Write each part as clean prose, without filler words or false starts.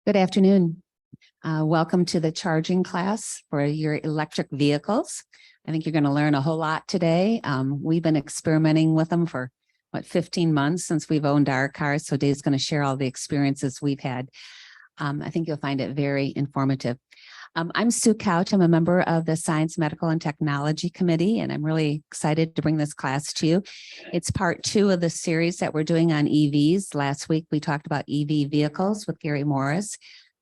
Good afternoon. Welcome to the charging class for your electric vehicles. I think you're going to learn a whole lot today. We've been experimenting with them for 15 months since we've owned our cars. So Dave's going to share all the experiences we've had. I think you'll find it very informative. I'm Sue Couch. I'm a member of the Science, Medical, and Technology Committee, and I'm really excited to bring this class to you. It's part 2 of the series that we're doing on EVs. Last week, we talked about EV vehicles with Gary Morris.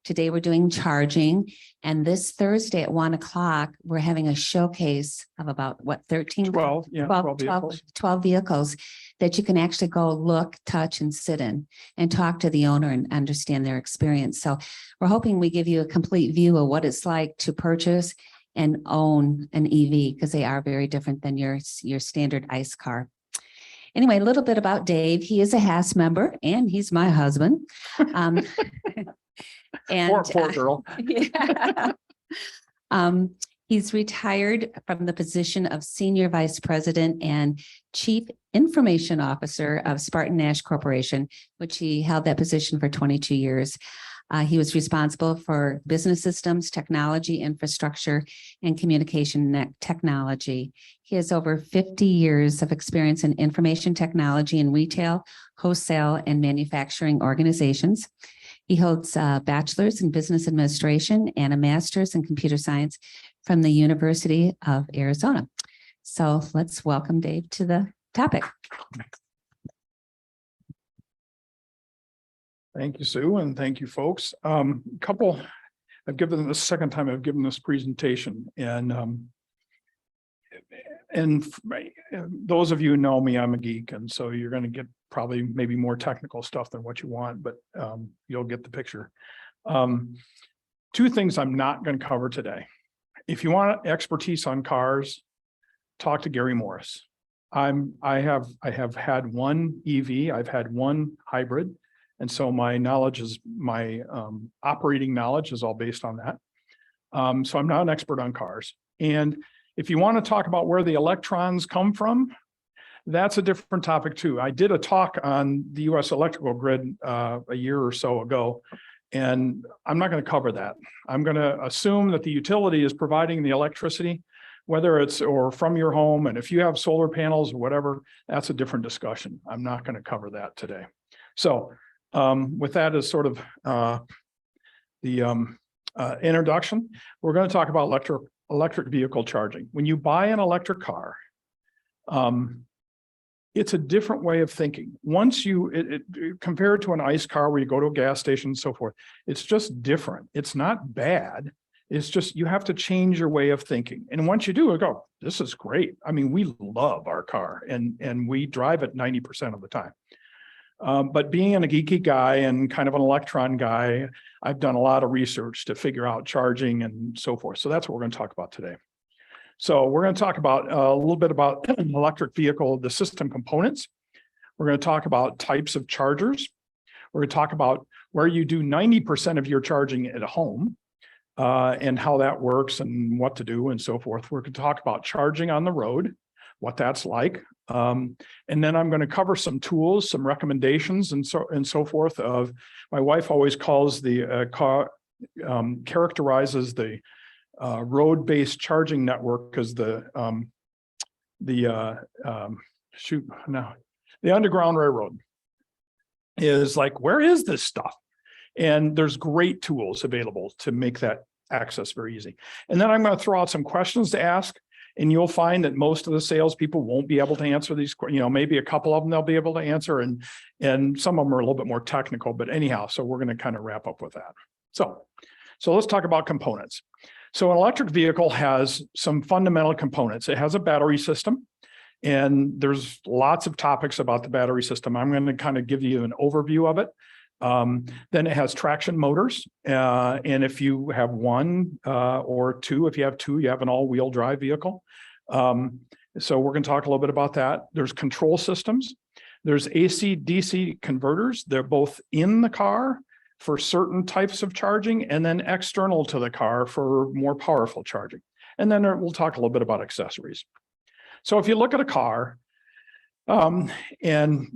Today, we're doing charging. And this Thursday at 1 o'clock, we're having a showcase of about, 13? 12 vehicles. 12 vehicles that you can actually go look, touch, and sit in and talk to the owner and understand their experience. So we're hoping we give you a complete view of what it's like to purchase and own an EV, because they are very different than your standard ICE car. Anyway, a little bit about Dave. He is a HAS member and he's my husband. And poor girl. Yeah. He's retired from the position of Senior Vice President and Chief Information Officer of Spartan Nash Corporation, which he held that position for 22 years. He was responsible for business systems, technology, infrastructure, and communication technology. He has over 50 years of experience in information technology in retail, wholesale, and manufacturing organizations. He holds a bachelor's in business administration and a master's in computer science from the University of Arizona. So let's welcome Dave to the topic. Thank you, Sue, and thank you, folks. I've given this second time I've given this presentation, and those of you who know me, I'm a geek, and so you're going to get probably maybe more technical stuff than what you want, but you'll get the picture. 2 things I'm not going to cover today. If you want expertise on cars, talk to Gary Morris. I have had one EV, I've had one hybrid, and so my operating knowledge is all based on that. So I'm not an expert on cars. And if you want to talk about where the electrons come from, that's a different topic too. I did a talk on the U.S. electrical grid a year or so ago, and I'm not going to cover that. I'm going to assume that the utility is providing the electricity, whether it's or from your home, and if you have solar panels or whatever, that's a different discussion. I'm not going to cover that today. So with that as sort of the introduction, we're going to talk about electric vehicle charging. When you buy an electric car, it's a different way of thinking. Once compared to an ICE car where you go to a gas station and so forth, it's just different. It's not bad. It's just you have to change your way of thinking. And once you do, go, this is great. I mean, we love our car and we drive it 90% of the time. But being a geeky guy and kind of an electron guy, I've done a lot of research to figure out charging and so forth. So that's what we're going to talk about today. So we're going to talk about a little bit about an electric vehicle, the system components. We're going to talk about types of chargers. We're going to talk about where you do 90% of your charging at home and how that works and what to do and so forth. We're going to talk about charging on the road, what that's like. And then I'm going to cover some tools, some recommendations and so forth of my wife always calls characterizes the road-based charging network as the Underground Railroad is like, where is this stuff? And there's great tools available to make that access very easy. And then I'm going to throw out some questions to ask, and you'll find that most of the salespeople won't be able to answer these, maybe a couple of them they'll be able to answer, and some of them are a little bit more technical, but anyhow, so we're going to kind of wrap up with that. So let's talk about components. So an electric vehicle has some fundamental components. It has a battery system, and there's lots of topics about the battery system. I'm going to kind of give you an overview of it. Then it has traction motors, and if you have one or two, if you have two, you have an all-wheel drive vehicle. So we're going to talk a little bit about that. There's control systems. There's AC/DC converters. They're both in the car for certain types of charging, and then external to the car for more powerful charging. And then we'll talk a little bit about accessories. So if you look at a car, And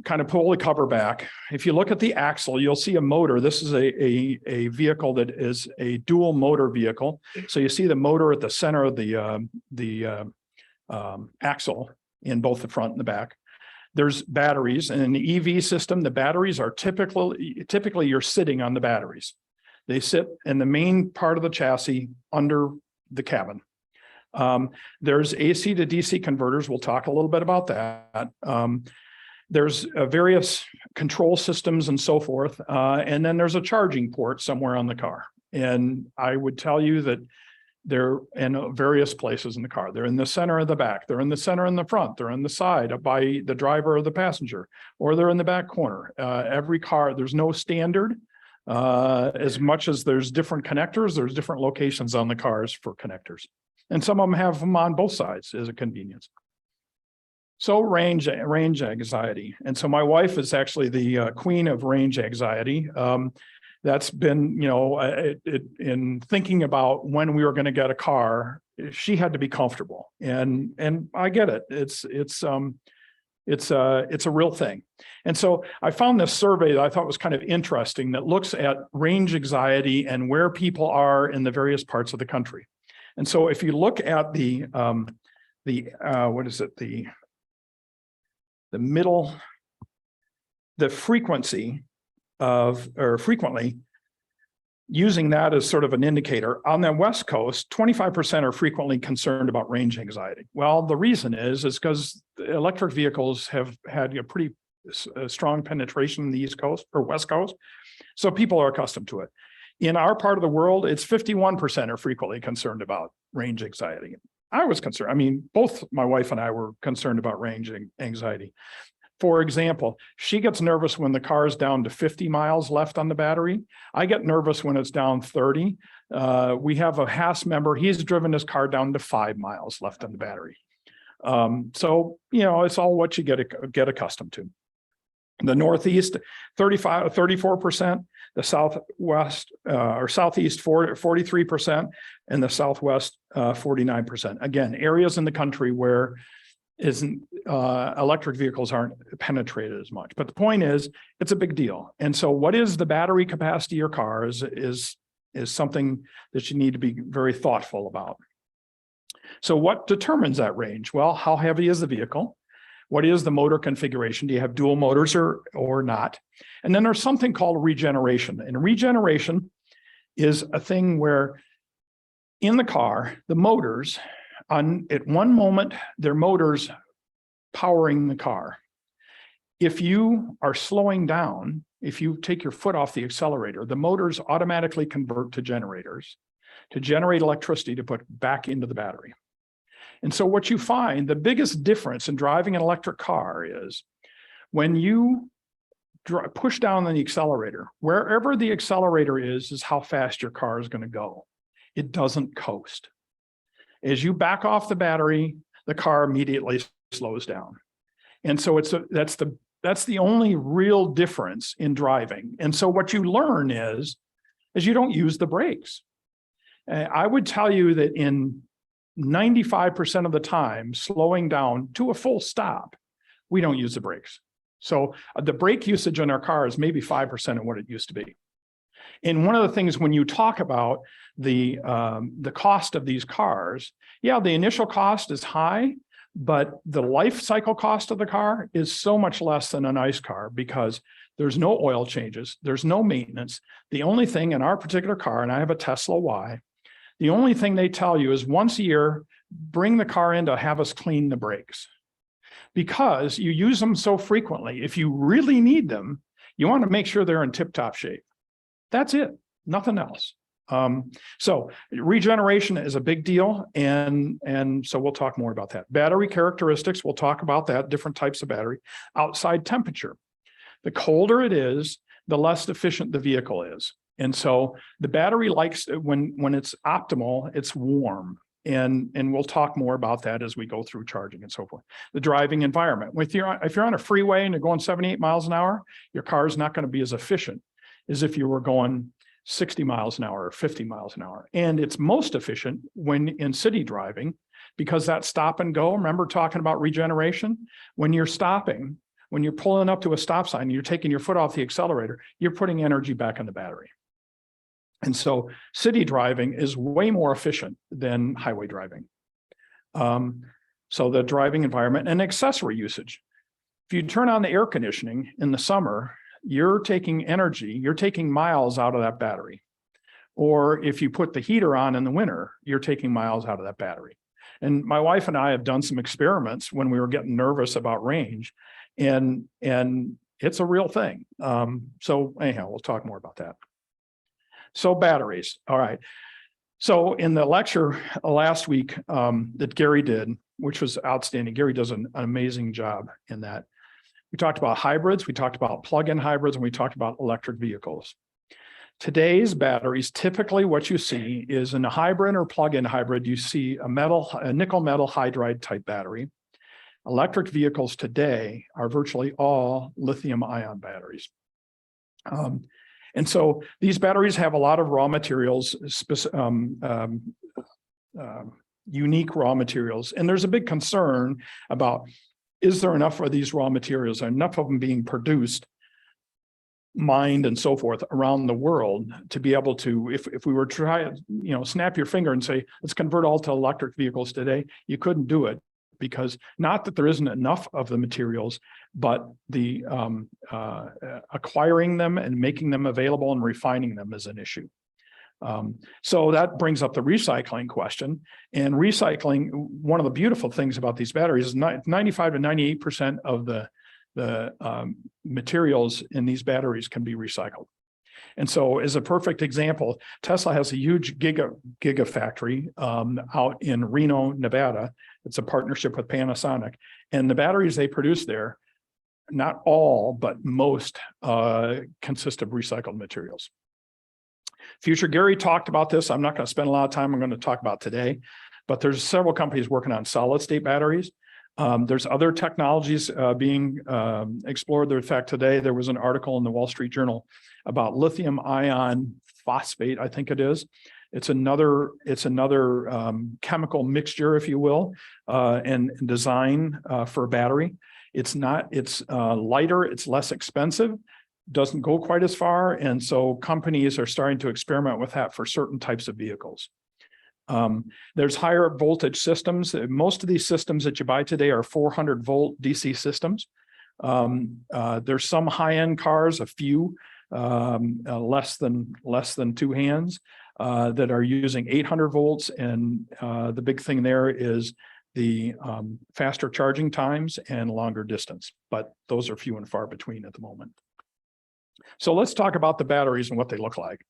kind of pull the cover back. If you look at the axle, you'll see a motor. This is a vehicle that is a dual motor vehicle. So you see the motor at the center of the axle in both the front and the back. There's batteries, and in the EV system, the batteries are typically you're sitting on the batteries. They sit in the main part of the chassis under the cabin. There's AC to DC converters. We'll talk a little bit about that. There's various control systems and so forth. And then there's a charging port somewhere on the car. And I would tell you that they're in various places in the car. They're in the center of the back. They're in the center in the front. They're on the side by the driver or the passenger, or they're in the back corner. Every car, there's no standard. As much as there's different connectors, there's different locations on the cars for connectors. And some of them have them on both sides as a convenience. So range anxiety. And so my wife is actually the queen of range anxiety. That's been, in thinking about when we were going to get a car, she had to be comfortable. And I get it. It's a real thing. And so I found this survey that I thought was kind of interesting that looks at range anxiety and where people are in the various parts of the country. And so if you look at the frequency of, or frequently, using that as sort of an indicator, on the West Coast, 25% are frequently concerned about range anxiety. Well, the reason is because electric vehicles have had a pretty strong penetration in the East Coast or West Coast. So people are accustomed to it. In our part of the world, it's 51% are frequently concerned about range anxiety. I was concerned. I mean, both my wife and I were concerned about range anxiety. For example, she gets nervous when the car is down to 50 miles left on the battery. I get nervous when it's down 30. We have a Haas member. He's driven his car down to 5 miles left on the battery. So, it's all what you get accustomed to. The Northeast, 34%, the Southwest or Southeast, 43%, and the Southwest, 49%. Again, areas in the country where electric vehicles aren't penetrated as much. But the point is, it's a big deal. And so what is the battery capacity of your car is something that you need to be very thoughtful about. So what determines that range? Well, how heavy is the vehicle? What is the motor configuration? Do you have dual motors or not? And then there's something called regeneration. And regeneration is a thing where in the car, the motors, at one moment, they're motors powering the car. If you are slowing down, if you take your foot off the accelerator, the motors automatically convert to generators to generate electricity to put back into the battery. And so what you find, the biggest difference in driving an electric car is when you push down on the accelerator, wherever the accelerator is how fast your car is going to go. It doesn't coast. As you back off the battery, the car immediately slows down. And so that's the only real difference in driving. And so what you learn is you don't use the brakes. I would tell you that in 95% of the time, slowing down to a full stop, we don't use the brakes. So the brake usage in our car is maybe 5% of what it used to be. And one of the things when you talk about the cost of these cars, yeah, the initial cost is high, but the life cycle cost of the car is so much less than an ICE car because there's no oil changes, there's no maintenance. The only thing in our particular car, and I have a Tesla Y, the only thing they tell you is once a year, bring the car in to have us clean the brakes. Because you use them so frequently, if you really need them, you want to make sure they're in tip-top shape. That's it, nothing else. So regeneration is a big deal. And so we'll talk more about that. Battery characteristics, we'll talk about that, different types of battery. Outside temperature. The colder it is, the less efficient the vehicle is. And so the battery likes, when it's optimal, it's warm. And we'll talk more about that as we go through charging and so forth. The driving environment. If you're on a freeway and you're going 78 miles an hour, your car is not going to be as efficient as if you were going 60 miles an hour or 50 miles an hour. And it's most efficient when in city driving, because that stop and go, remember talking about regeneration? When you're stopping, when you're pulling up to a stop sign, you're taking your foot off the accelerator, you're putting energy back in the battery. And so city driving is way more efficient than highway driving. So the driving environment and accessory usage. If you turn on the air conditioning in the summer, you're taking energy, you're taking miles out of that battery. Or if you put the heater on in the winter, you're taking miles out of that battery. And my wife and I have done some experiments when we were getting nervous about range, and it's a real thing. So anyhow, we'll talk more about that. So batteries. All right. So in the lecture last week that Gary did, which was outstanding, Gary does an amazing job in that. We talked about hybrids, we talked about plug-in hybrids, and we talked about electric vehicles. Today's batteries, typically what you see is in a hybrid or plug-in hybrid, you see a nickel metal hydride type battery. Electric vehicles today are virtually all lithium ion batteries. And so these batteries have a lot of raw materials, unique raw materials. And there's a big concern about, is there enough of these raw materials, enough of them being produced, mined and so forth around the world to be able to, if we were trying, snap your finger and say, let's convert all to electric vehicles today, you couldn't do it, because not that there isn't enough of the materials, but the acquiring them and making them available and refining them is an issue. So that brings up the recycling question. And recycling, one of the beautiful things about these batteries is 95 to 98% of the materials in these batteries can be recycled. And so as a perfect example, Tesla has a huge gigafactory out in Reno, Nevada. It's a partnership with Panasonic. And the batteries they produce there, not all, but most consist of recycled materials. Future Gary talked about this. I'm not going to spend a lot of time. I'm going to talk about today, but there's several companies working on solid state batteries. There's other technologies being explored. In fact, today there was an article in the Wall Street Journal about lithium ion phosphate, I think it is. It's another chemical mixture, if you will, and design for a battery. It's lighter, it's less expensive, doesn't go quite as far. And so companies are starting to experiment with that for certain types of vehicles. There's higher voltage systems. Most of these systems that you buy today are 400 volt DC systems. There's some high-end cars, a few, less than two hands, that are using 800 volts. And the big thing there is the faster charging times and longer distance, but those are few and far between at the moment. So let's talk about the batteries and what they look like.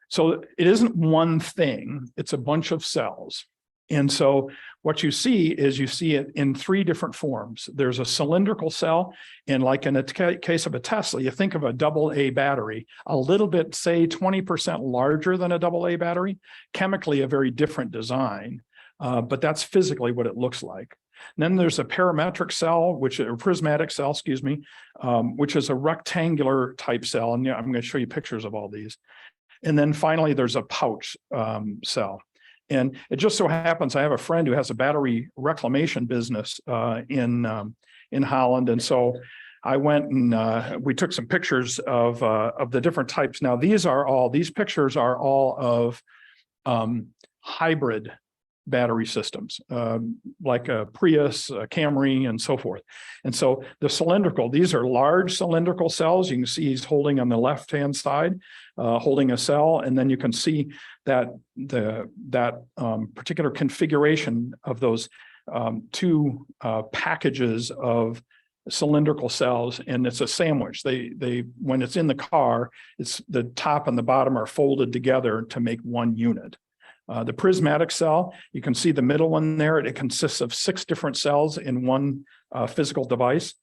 So it isn't one thing, it's a bunch of cells. And so what you see is you see it in three different forms. There's a cylindrical cell, and like in the case of a Tesla, you think of a AA battery, a little bit, say 20% larger than a AA battery, chemically a very different design, but that's physically what it looks like. And then there's a parametric cell, prismatic cell, excuse me, which is a rectangular type cell. And I'm going to show you pictures of all these. And then finally, there's a pouch cell. And it just so happens I have a friend who has a battery reclamation business in Holland. And so I went and we took some pictures of the different types. Now, these pictures are all of hybrid battery systems, like a Prius, a Camry, and so forth. And so the cylindrical, these are large cylindrical cells. You can see he's holding on the left-hand side, holding a cell, and then you can see that that particular configuration of those two packages of cylindrical cells, and it's a sandwich. They when it's in the car, it's the top and the bottom are folded together to make one unit. The prismatic cell, you can see the middle one there. It consists of 6 different cells in one physical device.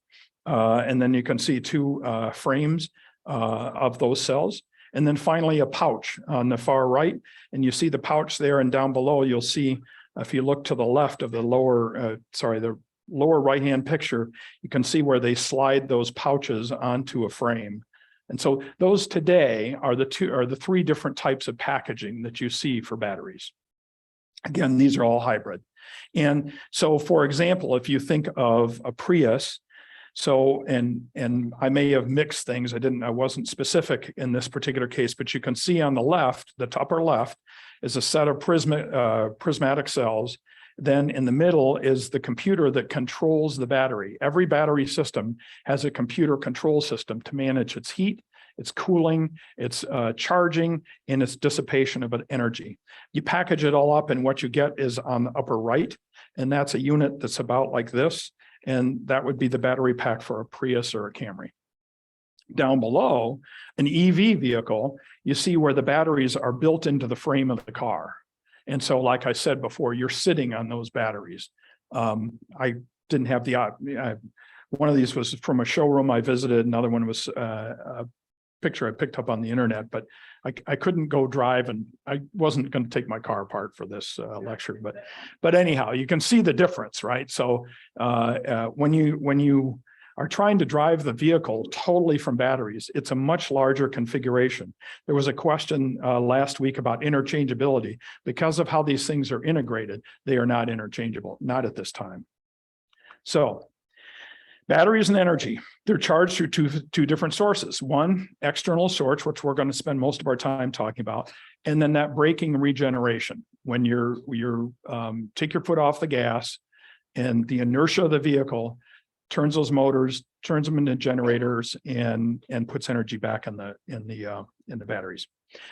And then you can see 2 frames of those cells. And then finally a pouch on the far right. And you see the pouch there, and down below you'll see, if you look to the left of the lower right-hand picture, you can see where they slide those pouches onto a frame. And so those today are the three different types of packaging that you see for batteries. Again, these are all hybrid. And so, for example, if you think of a Prius, so, and I may have mixed things. I wasn't specific in this particular case, but you can see on the left, the upper left is a set of prismatic cells. Then in the middle is the computer that controls the battery. Every battery system has a computer control system to manage its heat, its cooling, its charging, and its dissipation of energy. You package it all up, and what you get is on the upper right, and that's a unit that's about like this. And that would be the battery pack for a Prius or a Camry. Down below, an EV vehicle, you see where the batteries are built into the frame of the car. And so, like I said before, you're sitting on those batteries. I didn't have one of these was from a showroom I visited. Another one was a picture I picked up on the internet, but I couldn't go drive, and I wasn't going to take my car apart for this lecture. But anyhow, you can see the difference, right? So when you are trying to drive the vehicle totally from batteries, it's a much larger configuration. There was a question last week about interchangeability. Because of how these things are integrated, they are not interchangeable, not at this time. So batteries and energy, they're charged through two different sources. One, external source, which we're going to spend most of our time talking about, and then that braking regeneration. When you're take your foot off the gas, and the inertia of the vehicle turns those motors, turns them into generators, and puts energy back in the batteries.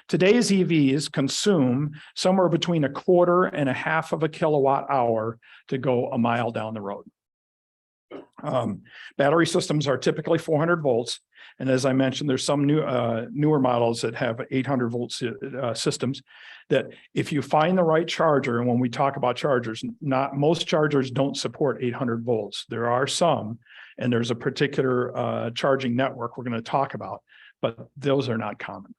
Today's EVs consume somewhere between 1/4 and 1/2 of a kilowatt hour to go a mile down the road. Battery systems are typically 400 volts. And as I mentioned, there's some newer models that have 800 volt systems that if you find the right charger, and when we talk about chargers, not most chargers don't support 800 volts. There are some, and there's a particular charging network we're going to talk about, but those are not common.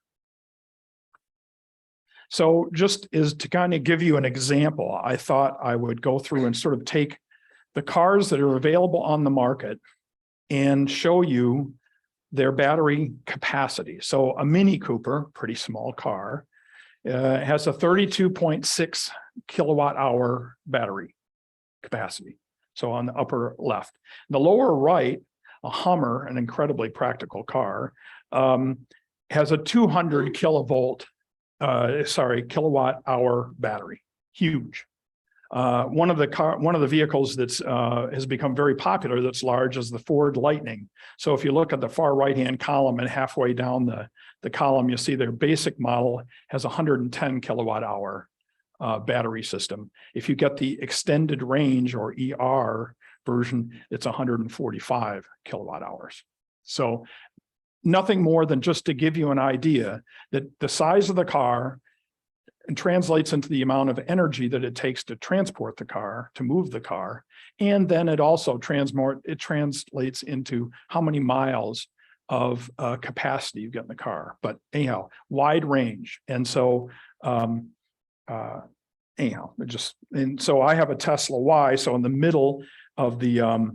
So just as to kind of give you an example, I thought I would go through and sort of take the cars that are available on the market and show you their battery capacity. So a Mini Cooper, pretty small car, has a 32.6 kilowatt hour battery capacity. So on the upper left. The lower right, a Hummer, an incredibly practical car, has a 200 kilowatt hour battery. Huge. One of the vehicles that's has become very popular that's large is the Ford Lightning. So if you look at the far right-hand column and halfway down the column, you see their basic model has a 110 kilowatt hour battery system. If you get the extended range or ER version, it's 145 kilowatt hours. So nothing more than just to give you an idea that the size of the car and translates into the amount of energy that it takes to transport the car, to move the car. And then it also translates into how many miles of capacity you get in the car. But anyhow, wide range. And so so I have a Tesla Y. So in the middle of the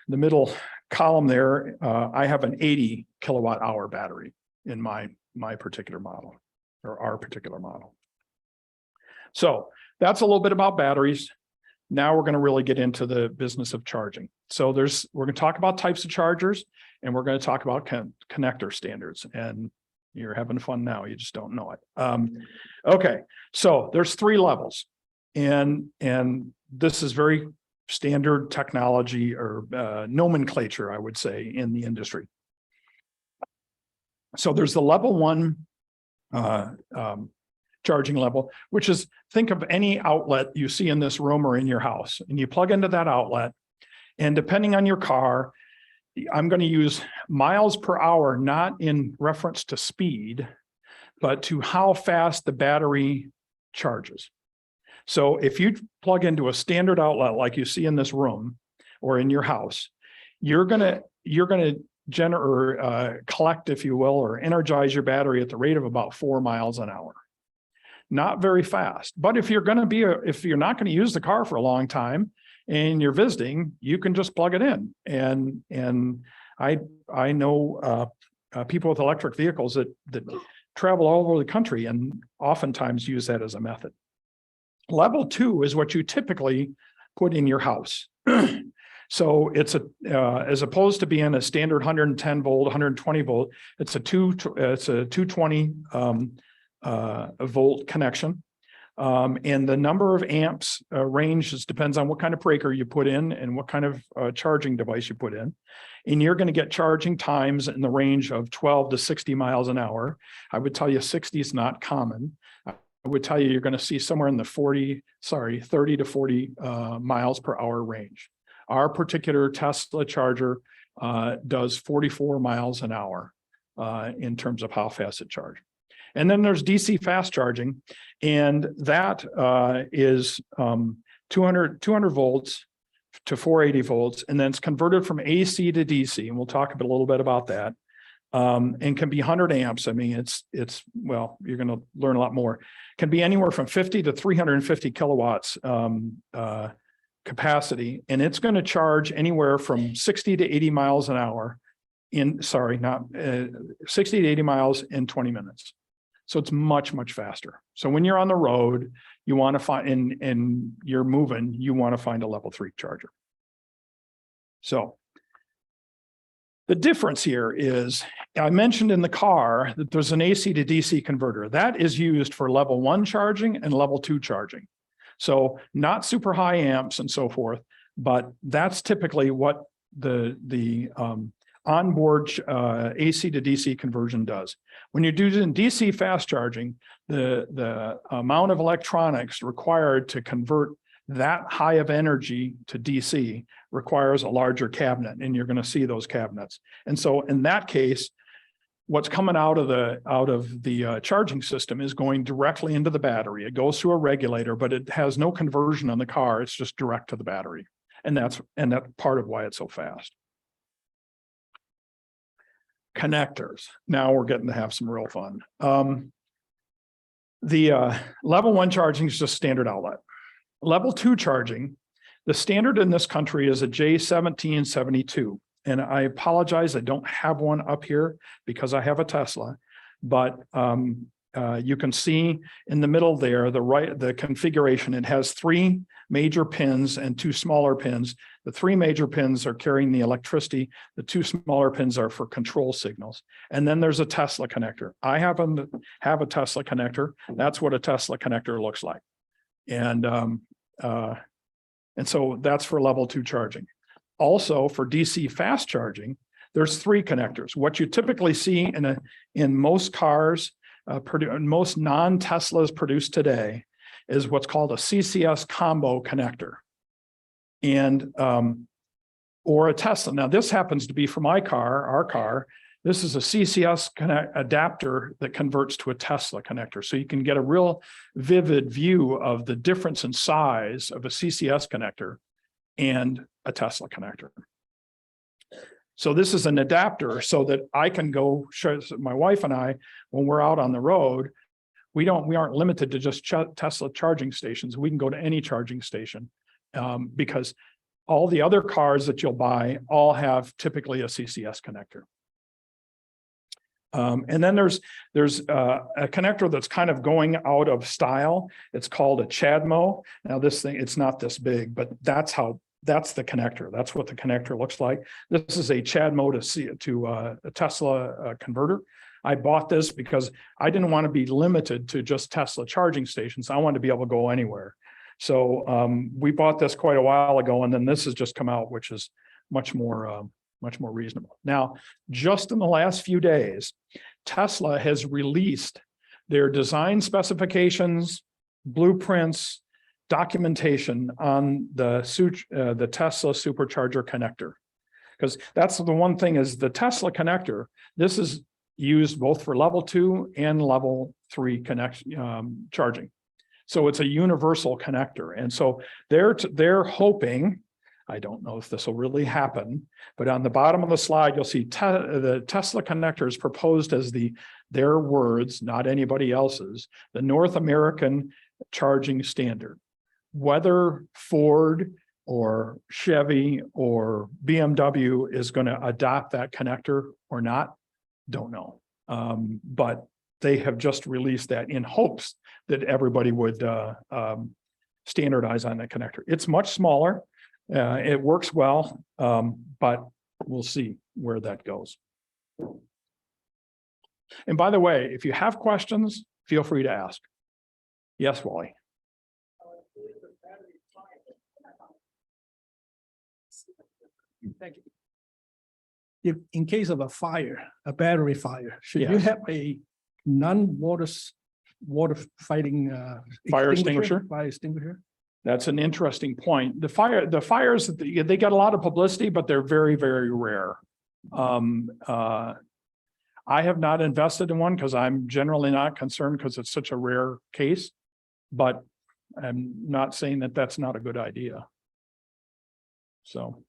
middle column there, I have an 80 kilowatt hour battery in my particular model, or our particular model. So that's a little bit about batteries. Now we're going to really get into the business of charging. So we're going to talk about types of chargers, and we're going to talk about connector standards. And you're having fun now, you just don't know it. Okay, so there's 3 levels, and this is very standard technology or nomenclature, I would say, in the industry. So there's the level 1 charging level, which is, think of any outlet you see in this room or in your house, and you plug into that outlet, and depending on your car, I'm going to use miles per hour, not in reference to speed, but to how fast the battery charges. So if you plug into a standard outlet like you see in this room or in your house, you're going to collect, if you will, or energize your battery at the rate of about 4 miles an hour. Not very fast, but if you're not going to use the car for a long time and you're visiting, you can just plug it in. And I know people with electric vehicles that travel all over the country and oftentimes use that as a method. Level 2 is what you typically put in your house. So it's as opposed to being a standard 110 volt, 120 volt, it's a 220 volt connection. And the number of amps range depends on what kind of breaker you put in and what kind of charging device you put in. And you're going to get charging times in the range of 12 to 60 miles an hour. I would tell you 60 is not common. I would tell you you're going to see somewhere in the 30 to 40 miles per hour range. Our particular Tesla charger does 44 miles an hour in terms of how fast it charges. And then there's DC fast charging, and that is 200 volts to 480 volts, and then it's converted from AC to DC, and we'll talk a little bit about that, and can be 100 amps. I mean, it's well, you're going to learn a lot more. Can be anywhere from 50 to 350 kilowatts capacity, and it's going to charge anywhere from 60 to 80 miles an hour 60 to 80 miles in 20 minutes. So it's much, much faster. So when you're on the road, you want to find, and you're moving, you want to find a level 3 charger. So the difference here is, I mentioned in the car that there's an AC to DC converter. That is used for level 1 charging and level 2 charging. So not super high amps and so forth, but that's typically what the onboard AC to DC conversion does. When you're doing DC fast charging, the amount of electronics required to convert that high of energy to DC requires a larger cabinet, and you're going to see those cabinets. And so in that case, what's coming out of the charging system is going directly into the battery. It goes through a regulator, but it has no conversion on the car. It's just direct to the battery. And that's part of why it's so fast. Connectors. Now we're getting to have some real fun. The level 1 charging is just standard outlet. Level 2 charging, the standard in this country is a J1772. And I apologize, I don't have one up here because I have a Tesla, but you can see in the middle there, the configuration. It has 3 major pins and 2 smaller pins. The 3 major pins are carrying the electricity. The 2 smaller pins are for control signals. And then there's a Tesla connector. I happen to have a Tesla connector. That's what a Tesla connector looks like. And so that's for level 2 charging. Also for DC fast charging, there's 3 connectors. What you typically see in most cars, most non-Teslas produced today, is what's called a CCS combo connector, and or a Tesla. Now this happens to be for my car, our car. This is a CCS adapter that converts to a Tesla connector. So you can get a real vivid view of the difference in size of a CCS connector and a Tesla connector. So this is an adapter so that I can go show my wife and I, when we're out on the road, we aren't limited to just Tesla charging stations. We can go to any charging station because all the other cars that you'll buy all have typically a CCS connector. And then there's a connector that's kind of going out of style. It's called a CHAdeMO. Now this thing, it's not this big, but that's the connector. That's what the connector looks like. This is a CHAdeMO to a Tesla converter. I bought this because I didn't want to be limited to just Tesla charging stations. I wanted to be able to go anywhere. So we bought this quite a while ago, and then this has just come out, which is much more reasonable. Now, just in the last few days, Tesla has released their design specifications, blueprints, documentation on the Tesla supercharger connector. Because that's the one thing is the Tesla connector, this is used both for level 2 and level 3 charging. So it's a universal connector. And so they're hoping, I don't know if this will really happen, but on the bottom of the slide, you'll see the Tesla connector is proposed as their words, not anybody else's, the North American charging standard. Whether Ford or Chevy or BMW is going to adopt that connector or not, don't know. But they have just released that in hopes that everybody would standardize on that connector. It's much smaller. It works well, but we'll see where that goes. And by the way, if you have questions, feel free to ask. Yes, Wally. Thank you. If in case of a fire, a battery fire, should you Yes. have a non-water fighting Fire extinguisher? Fire extinguisher. That's an interesting point. The fires, they get a lot of publicity, but they're very, very rare. I have not invested in one because I'm generally not concerned because it's such a rare case, but I'm not saying that that's not a good idea. So.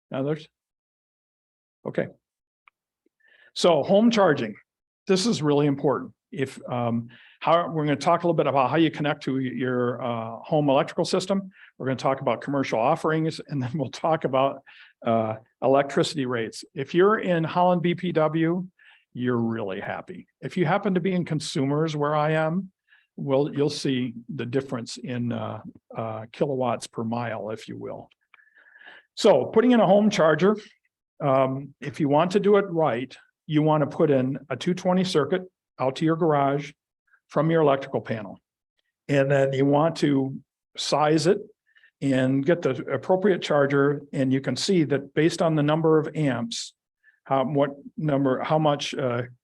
Others? Okay. So home charging. This is really important. If how we're going to talk a little bit about how you connect to your home electrical system. We're going to talk about commercial offerings, and then we'll talk about electricity rates. If you're in Holland BPW, you're really happy. If you happen to be in consumers where I am, well, you'll see the difference in kilowatts per mile, if you will. So putting in a home charger, if you want to do it right, you want to put in a 220 circuit out to your garage from your electrical panel. And then you want to size it and get the appropriate charger. And you can see that based on the number of amps, how much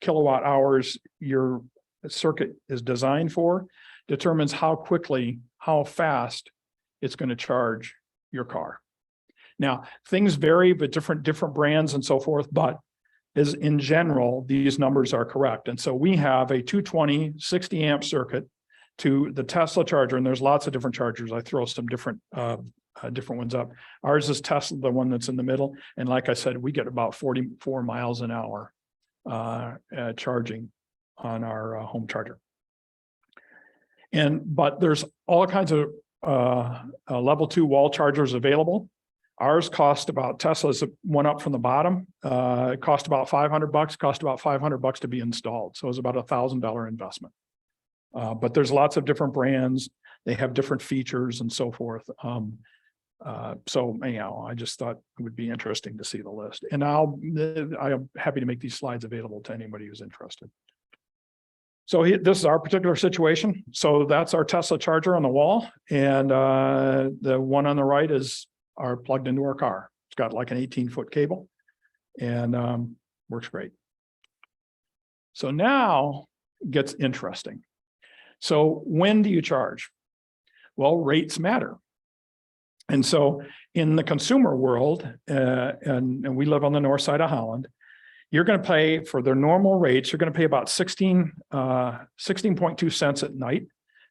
kilowatt hours your circuit is designed for determines how fast it's going to charge your car. Now, things vary with different brands and so forth, but as in general, these numbers are correct. And so we have a 220 60 amp circuit to the Tesla charger, and there's lots of different chargers. I throw some different ones up. Ours is Tesla, the one that's in the middle. And like I said, we get about 44 miles an hour charging on our home charger. But there's all kinds of level 2 wall chargers available. Ours cost about, Tesla's one up from the bottom. It cost about $500, cost about $500 to be installed. So it was about $1,000 investment. But there's lots of different brands. They have different features and so forth. So anyhow, I just thought it would be interesting to see the list. And I am happy to make these slides available to anybody who's interested. So this is our particular situation. So that's our Tesla charger on the wall. And the one on the right are plugged into our car. It's got like an 18-foot cable and works great. So now it gets interesting. So when do you charge? Well, rates matter. And so in the consumer world, and we live on the north side of Holland, you're going to pay for their normal rates. You're going to pay about 16.2 cents at night,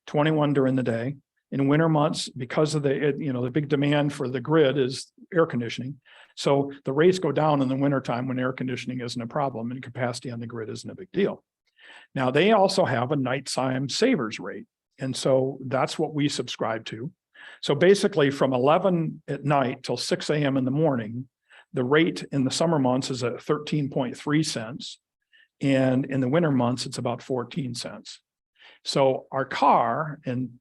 21 during the day. In winter months, because of the big demand for the grid is air conditioning. So the rates go down in the wintertime when air conditioning isn't a problem and capacity on the grid isn't a big deal. Now they also have a nighttime savers rate. And so that's what we subscribe to. So basically from 11 at night till 6 a.m. in the morning, the rate in the summer months is at 13.3 cents. And in the winter months, it's about 14 cents. So our car, and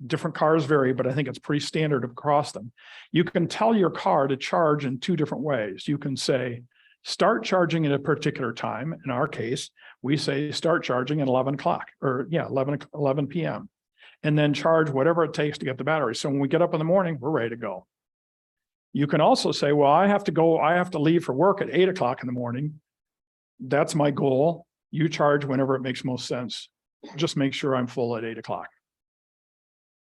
different cars vary, but I think it's pretty standard across them. You can tell your car to charge in two different ways. You can say, start charging at a particular time. In our case, we say start charging at 11 o'clock or 11 p.m. and then charge whatever it takes to get the battery. So when we get up in the morning, we're ready to go. You can also say, well, I have to leave for work at 8 o'clock in the morning. That's my goal. You charge whenever it makes most sense. Just make sure I'm full at 8 o'clock.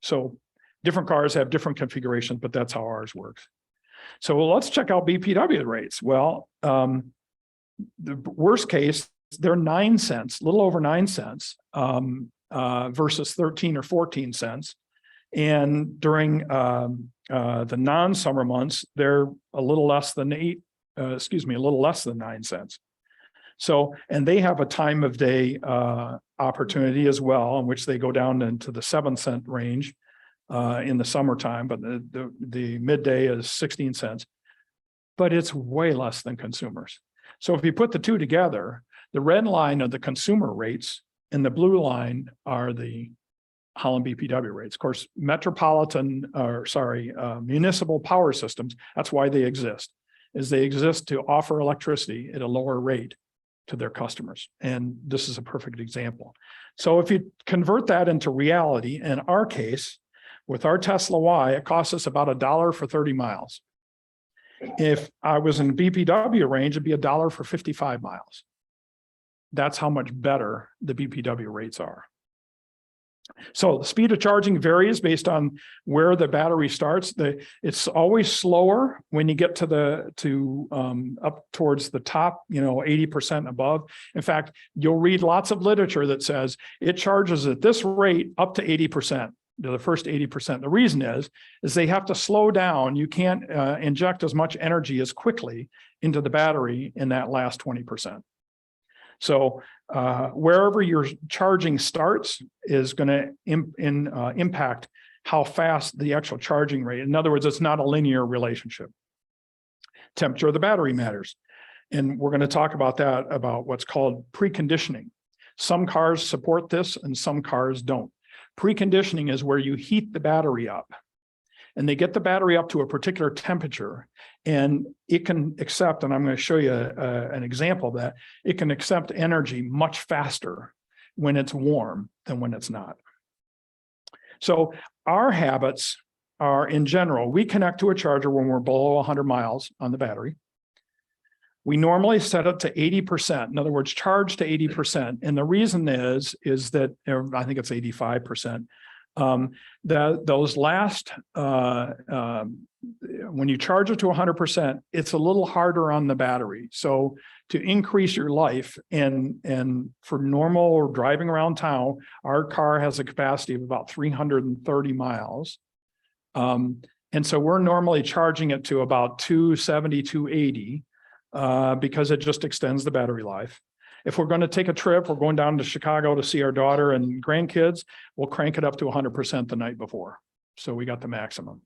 So different cars have different configurations, but that's how ours works. So let's check out BPW rates. Well, the worst case, they're 9 cents, a little over 9 cents versus 13 or 14 cents. And during the non-summer months, they're a little less than 9 cents. So, and they have a time of day opportunity as well, in which they go down into the 7 cent range in the summertime, but the midday is 16 cents. But it's way less than consumers. So if you put the two together, the red line are the consumer rates and the blue line are the Holland BPW rates. Of course, municipal power systems, that's why they exist, is they exist to offer electricity at a lower rate to their customers. And this is a perfect example. So if you convert that into reality, in our case, with our Tesla Y, it costs us about $1 for 30 miles. If I was in BPW range, it'd be $1 for 55 miles. That's how much better the BPW rates are. So the speed of charging varies based on where the battery starts. It's always slower when you get to up towards the top, 80% above. In fact, you'll read lots of literature that says it charges at this rate up to 80%. To the first 80%. The reason is they have to slow down. You can't inject as much energy as quickly into the battery in that last 20%. So wherever your charging starts is going to impact how fast the actual charging rate. In other words, it's not a linear relationship. Temperature of the battery matters. And we're going to talk about that, about what's called preconditioning. Some cars support this and some cars don't. Preconditioning is where you heat the battery up and they get the battery up to a particular temperature and it can accept, and I'm going to show you an example of that, it can accept energy much faster when it's warm than when it's not. So our habits are, in general, we connect to a charger when we're below 100 miles on the battery. We normally set it to 80%. In other words, charge to 80%. And the reason is that, I think it's 85%. Those last, when you charge it to 100%, it's a little harder on the battery. So to increase your life and for normal driving around town, our car has a capacity of about 330 miles. And so we're normally charging it to about 270, 280. Because it just extends the battery life. If we're going to take a trip, we're going down to Chicago to see our daughter and grandkids, we'll crank it up to 100% the night before. So we got the maximum.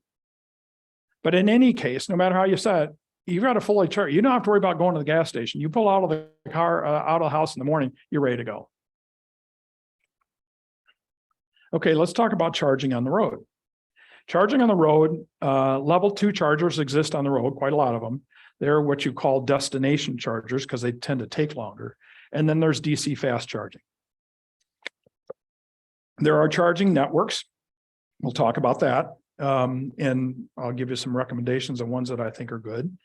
But in any case, no matter how you set it, you've got a fully charged. You don't have to worry about going to the gas station. You pull out of the car, out of the house in the morning, you're ready to go. Okay, let's talk about charging on the road. Charging on the road, level 2 chargers exist on the road, quite a lot of them. They're what you call destination chargers because they tend to take longer. And then there's DC fast charging. There are charging networks. We'll talk about that. And I'll give you some recommendations on ones that I think are good.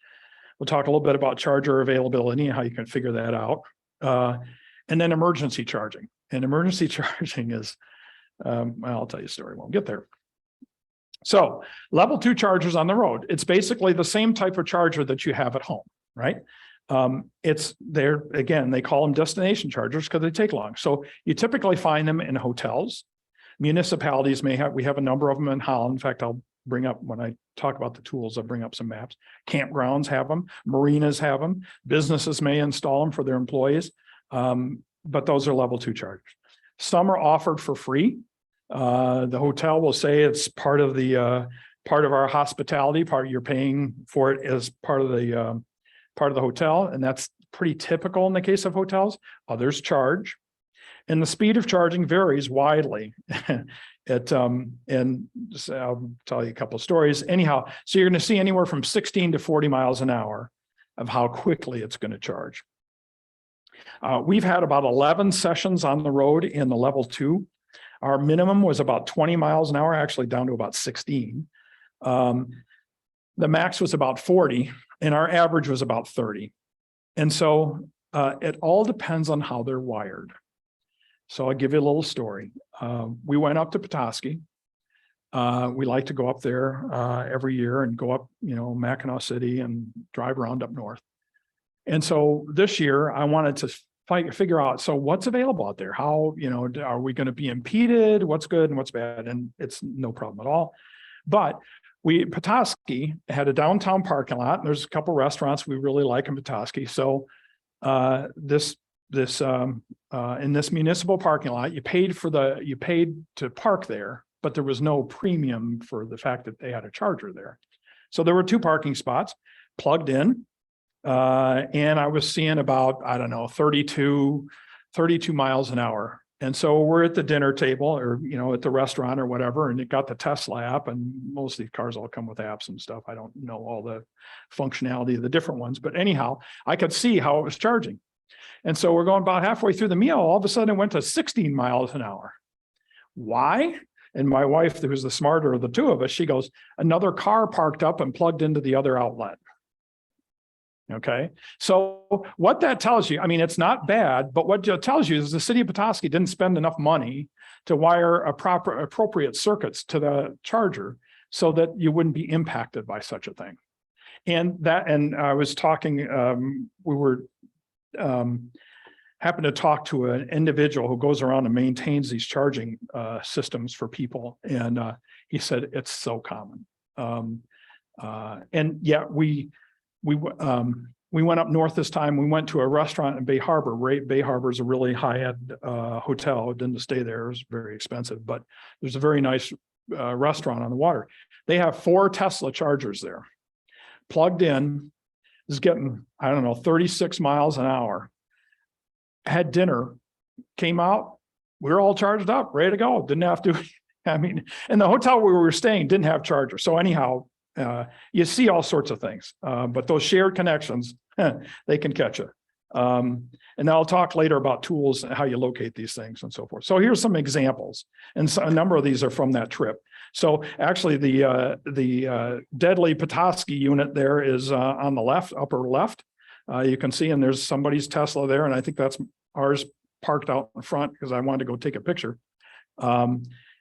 We'll talk a little bit about charger availability and how you can figure that out. And then emergency charging. And emergency charging is, well, I'll tell you a story. We'll get there. So level 2 chargers on the road, it's basically the same type of charger that you have at home, right? It's there again, they call them destination chargers because they take long. So you typically find them in hotels. Municipalities may have, we have a number of them in Holland. In fact, I'll bring up, when I talk about the tools, I'll bring up some maps. Campgrounds have them, marinas have them, businesses may install them for their employees. But those are level 2 chargers. Some are offered for free. The hotel will say it's part of our hospitality, you're paying for it as part of the hotel. And that's pretty typical in the case of hotels. Others charge. And the speed of charging varies widely. And I'll tell you a couple of stories. Anyhow, so you're going to see anywhere from 16 to 40 miles an hour of how quickly it's going to charge. We've had about 11 sessions on the road in the level 2. Our minimum was about 20 miles an hour, actually down to about 16. The max was about 40, and our average was about 30. And so it all depends on how they're wired. So I'll give you a little story. We went up to Petoskey. We like to go up there every year and go up, Mackinac City and drive around up north. And so this year I wanted to figure out, so what's available out there? How, are we going to be impeded? What's good and what's bad? And it's no problem at all. But Petoskey had a downtown parking lot. And there's a couple restaurants we really like in Petoskey. So in this municipal parking lot, you paid to park there but there was no premium for the fact that they had a charger there. So there were 2 parking spots plugged in. And I was seeing about, I don't know, 32 miles an hour. And so we're at the dinner table or, at the restaurant or whatever, and it got the Tesla app, and most of these cars all come with apps and stuff. I don't know all the functionality of the different ones, but anyhow, I could see how it was charging. And so we're going about halfway through the meal. All of a sudden it went to 16 miles an hour. Why? And my wife, who's the smarter of the 2 of us, she goes, another car parked up and plugged into the other outlet. Okay, so what that tells you, I mean, it's not bad, but what it tells you is the city of Petoskey didn't spend enough money to wire appropriate circuits to the charger so that you wouldn't be impacted by such a thing. And I was talking, we were happened to talk to an individual who goes around and maintains these charging systems for people, and he said it's so common. And yet we went up north this time. We went to a restaurant in Bay Harbor. Bay Harbor is a really high-end hotel. Didn't stay there. It was very expensive, but there's a very nice restaurant on the water. They have 4 Tesla chargers there. Plugged in, is getting, I don't know, 36 miles an hour. Had dinner, came out, we were all charged up, ready to go. Didn't have to, and the hotel where we were staying didn't have chargers. So anyhow, you see all sorts of things, but those shared connections, they can catch you. And I'll talk later about tools and how you locate these things and so forth. So here's some examples, and so a number of these are from that trip. So actually the deadly Petoskey unit there is on the left, upper left. You can see, and there's somebody's Tesla there, and I think that's ours parked out in front because I wanted to go take a picture.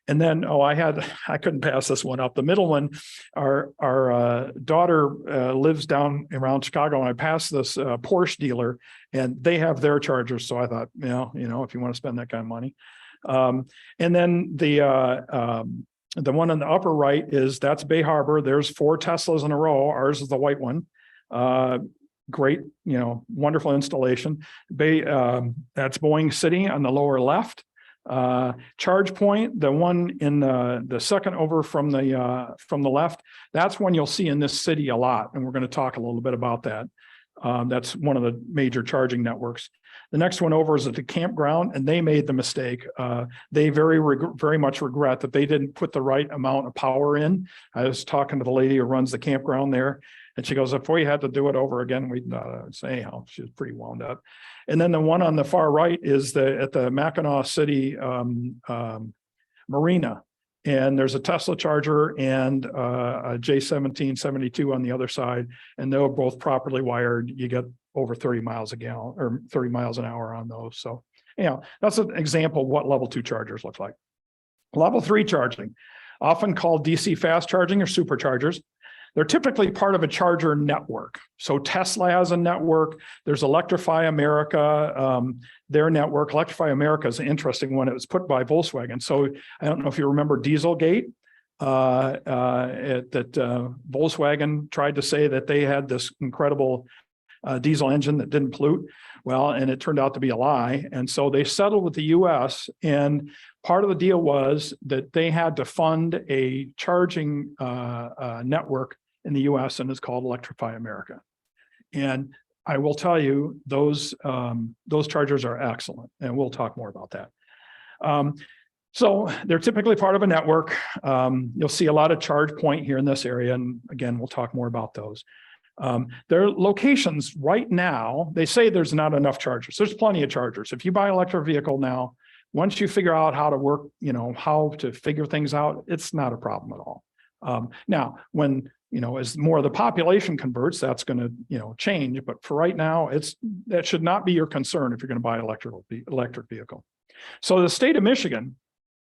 And then, I couldn't pass this one up. The middle one, our daughter lives down around Chicago, and I passed this Porsche dealer, and they have their chargers. So I thought, if you want to spend that kind of money. And then the one on the upper right that's Bay Harbor. There's 4 Teslas in a row. Ours is the white one. Great, wonderful installation. That's Boeing City on the lower left. Charge point, the one in the second over from the left, that's one you'll see in this city a lot, and we're going to talk a little bit about that. That's one of the major charging networks. The next one over is at the campground, and they made the mistake. They very much regret that they didn't put the right amount of power in. I was talking to the lady who runs the campground there, and she goes, if we had to do it over again, we'd say, anyhow, she was pretty wound up. And then the one on the far right is at the Mackinac City Marina. And there's a Tesla charger and a J1772 on the other side. And they're both properly wired. You get over 30 miles a gallon or 30 miles an hour on those. So, that's an example of what level 2 chargers look like. Level 3 charging, often called DC fast charging or superchargers. They're typically part of a charger network. So Tesla has a network. There's Electrify America, their network. Electrify America is an interesting one. It was put by Volkswagen. So I don't know if you remember Dieselgate, that Volkswagen tried to say that they had this incredible diesel engine that didn't pollute. Well, and it turned out to be a lie. And so they settled with the US, and part of the deal was that they had to fund a charging network in the US, and it's called Electrify America. And I will tell you, those chargers are excellent, and we'll talk more about that. So they're typically part of a network. You'll see a lot of charge point here in this area, and again, we'll talk more about those. Their locations right now, they say there's not enough chargers. There's plenty of chargers. If you buy an electric vehicle now, once you figure out how to work, how to figure things out, it's not a problem at all. Now, when, as more of the population converts, that's going to, change. But for right now, that should not be your concern if you're going to buy an electric vehicle. So the state of Michigan,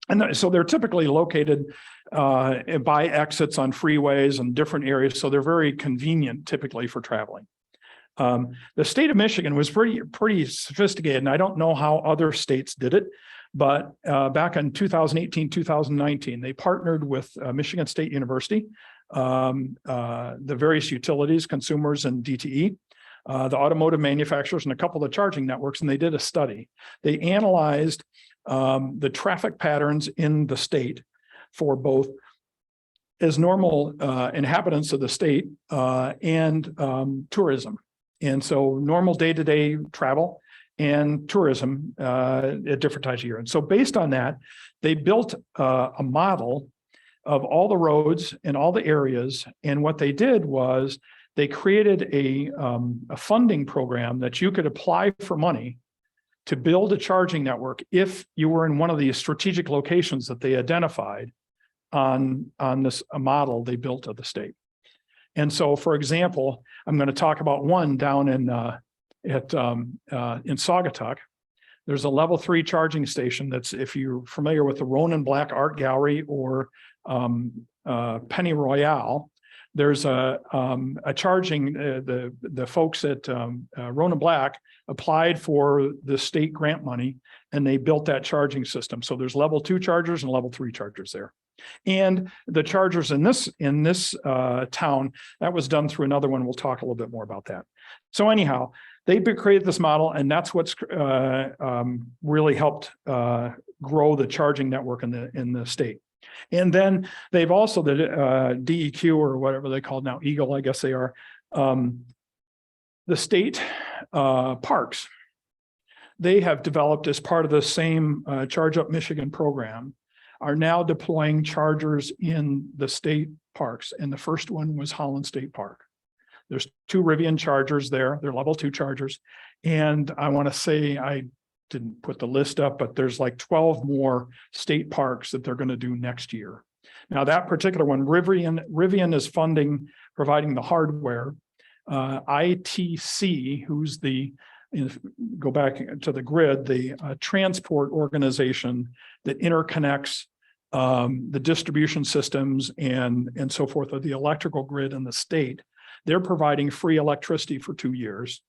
and so they're typically located by exits on freeways and different areas. So they're very convenient typically for traveling. The state of Michigan was pretty sophisticated, and I don't know how other states did it, but back in 2018, 2019, they partnered with Michigan State University, the various utilities, consumers, and DTE, the automotive manufacturers, and a couple of charging networks, and they did a study. They analyzed the traffic patterns in the state for both as normal inhabitants of the state and tourism. And so normal day-to-day travel and tourism at different times of year. And so based on that, they built a model of all the roads and all the areas. And what they did was they created a funding program that you could apply for money to build a charging network if you were in one of the strategic locations that they identified on this model they built of the state. And so, for example, I'm going to talk about one down in Saugatuck. There's a level 3 charging station that's, if you're familiar with the Ronin Black Art Gallery or Penny Royale, there's a charging, the folks at Ronin Black applied for the state grant money and they built that charging system. So there's level 2 chargers and level 3 chargers there. And the chargers in this town, that was done through another one. We'll talk a little bit more about that. So anyhow, they created this model, and that's what's really helped grow the charging network in the state. And then they've also the DEQ, or whatever they call it now, Eagle, I guess they are, the state parks. They have developed as part of the same Charge Up Michigan program, are now deploying chargers in the state parks. And the first one was Holland State Park. There's 2 Rivian chargers there. They're level 2 chargers. And I want to say, I didn't put the list up, but there's like 12 more state parks that they're going to do next year. Now that particular one, Rivian is providing the hardware. ITC, who's go back to the grid, the transport organization that interconnects the distribution systems and so forth of the electrical grid in the state. They're providing free electricity for 2 years.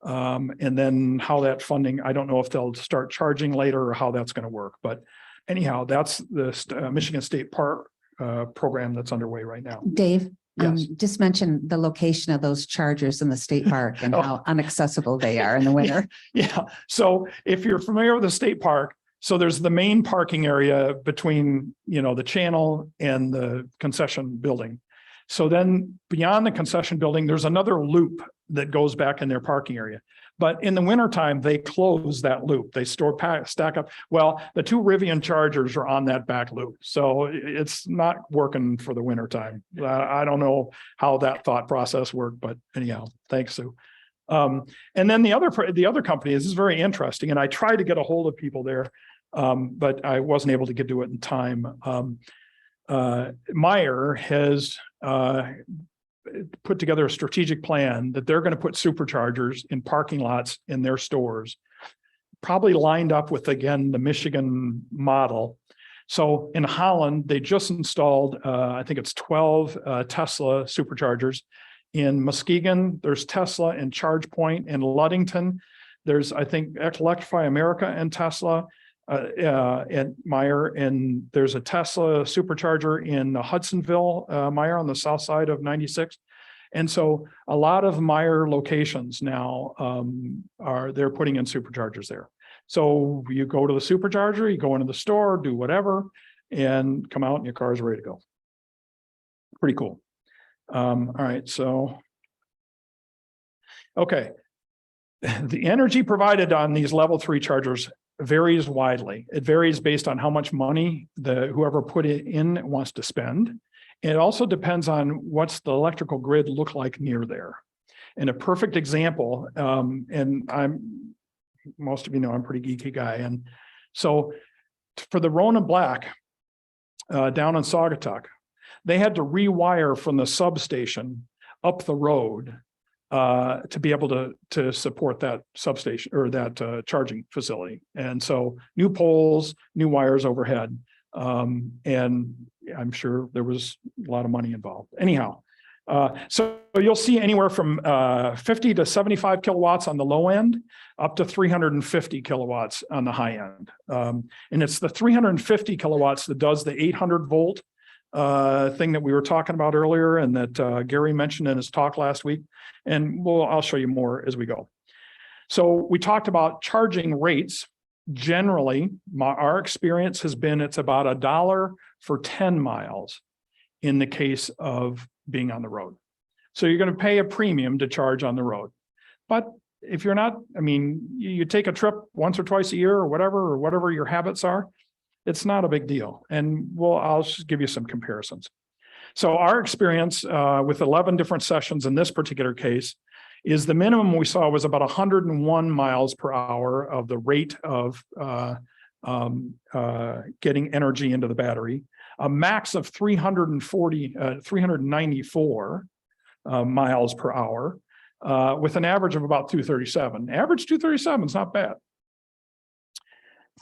And then how that funding, I don't know if they'll start charging later or how that's going to work. But anyhow, that's the Michigan State Park program that's underway right now. Dave, Yes. just mention the location of those chargers in the state park and how inaccessible they are in the winter. Yeah. So if you're familiar with the state park, so there's the main parking area between, the channel and the concession building. So then beyond the concession building, there's another loop that goes back in their parking area. But in the wintertime, they close that loop. They stack up. Well, the 2 Rivian chargers are on that back loop. So it's not working for the wintertime. I don't know how that thought process worked, but anyhow, thanks, Sue. And then the other company, this is very interesting. And I tried to get a hold of people there, but I wasn't able to get to it in time. Meyer has put together a strategic plan that they're going to put superchargers in parking lots in their stores, probably lined up with, again, the Michigan model. So in Holland, they just installed, I think it's 12 Tesla superchargers. In Muskegon, there's Tesla and ChargePoint. In Ludington, there's, I think, Electrify America and Tesla. At Meyer, and there's a Tesla supercharger in Hudsonville, Meyer, on the south side of 96. And so a lot of Meyer locations now they're putting in superchargers there. So you go to the supercharger, you go into the store, do whatever, and come out and your car is ready to go. Pretty cool. All right, so okay. The energy provided on these level 3 chargers varies widely. It varies based on how much money whoever put it in wants to spend. It also depends on what's the electrical grid look like near there. And a perfect example, and most of you know I'm a pretty geeky guy, and so for the Ronin Black down in Saugatuck, they had to rewire from the substation up the road to be able to support that substation or that charging facility. And so new poles, new wires overhead. And I'm sure there was a lot of money involved. Anyhow, so you'll see anywhere from 50 to 75 kilowatts on the low end, up to 350 kilowatts on the high end. And it's the 350 kilowatts that does the 800 volt thing that we were talking about earlier and that Gary mentioned in his talk last week. And I'll show you more as we go. So we talked about charging rates generally, our experience has been it's about $1 for 10 miles in the case of being on the road. So you're going to pay a premium to charge on the road. But if you're not, I mean, you take a trip once or twice a year or whatever your habits are, it's not a big deal. And I'll just give you some comparisons. So our experience with 11 different sessions in this particular case is the minimum we saw was about 101 miles per hour of the rate of getting energy into the battery, a max of 394 miles per hour, with an average of about 237. Average 237 is not bad.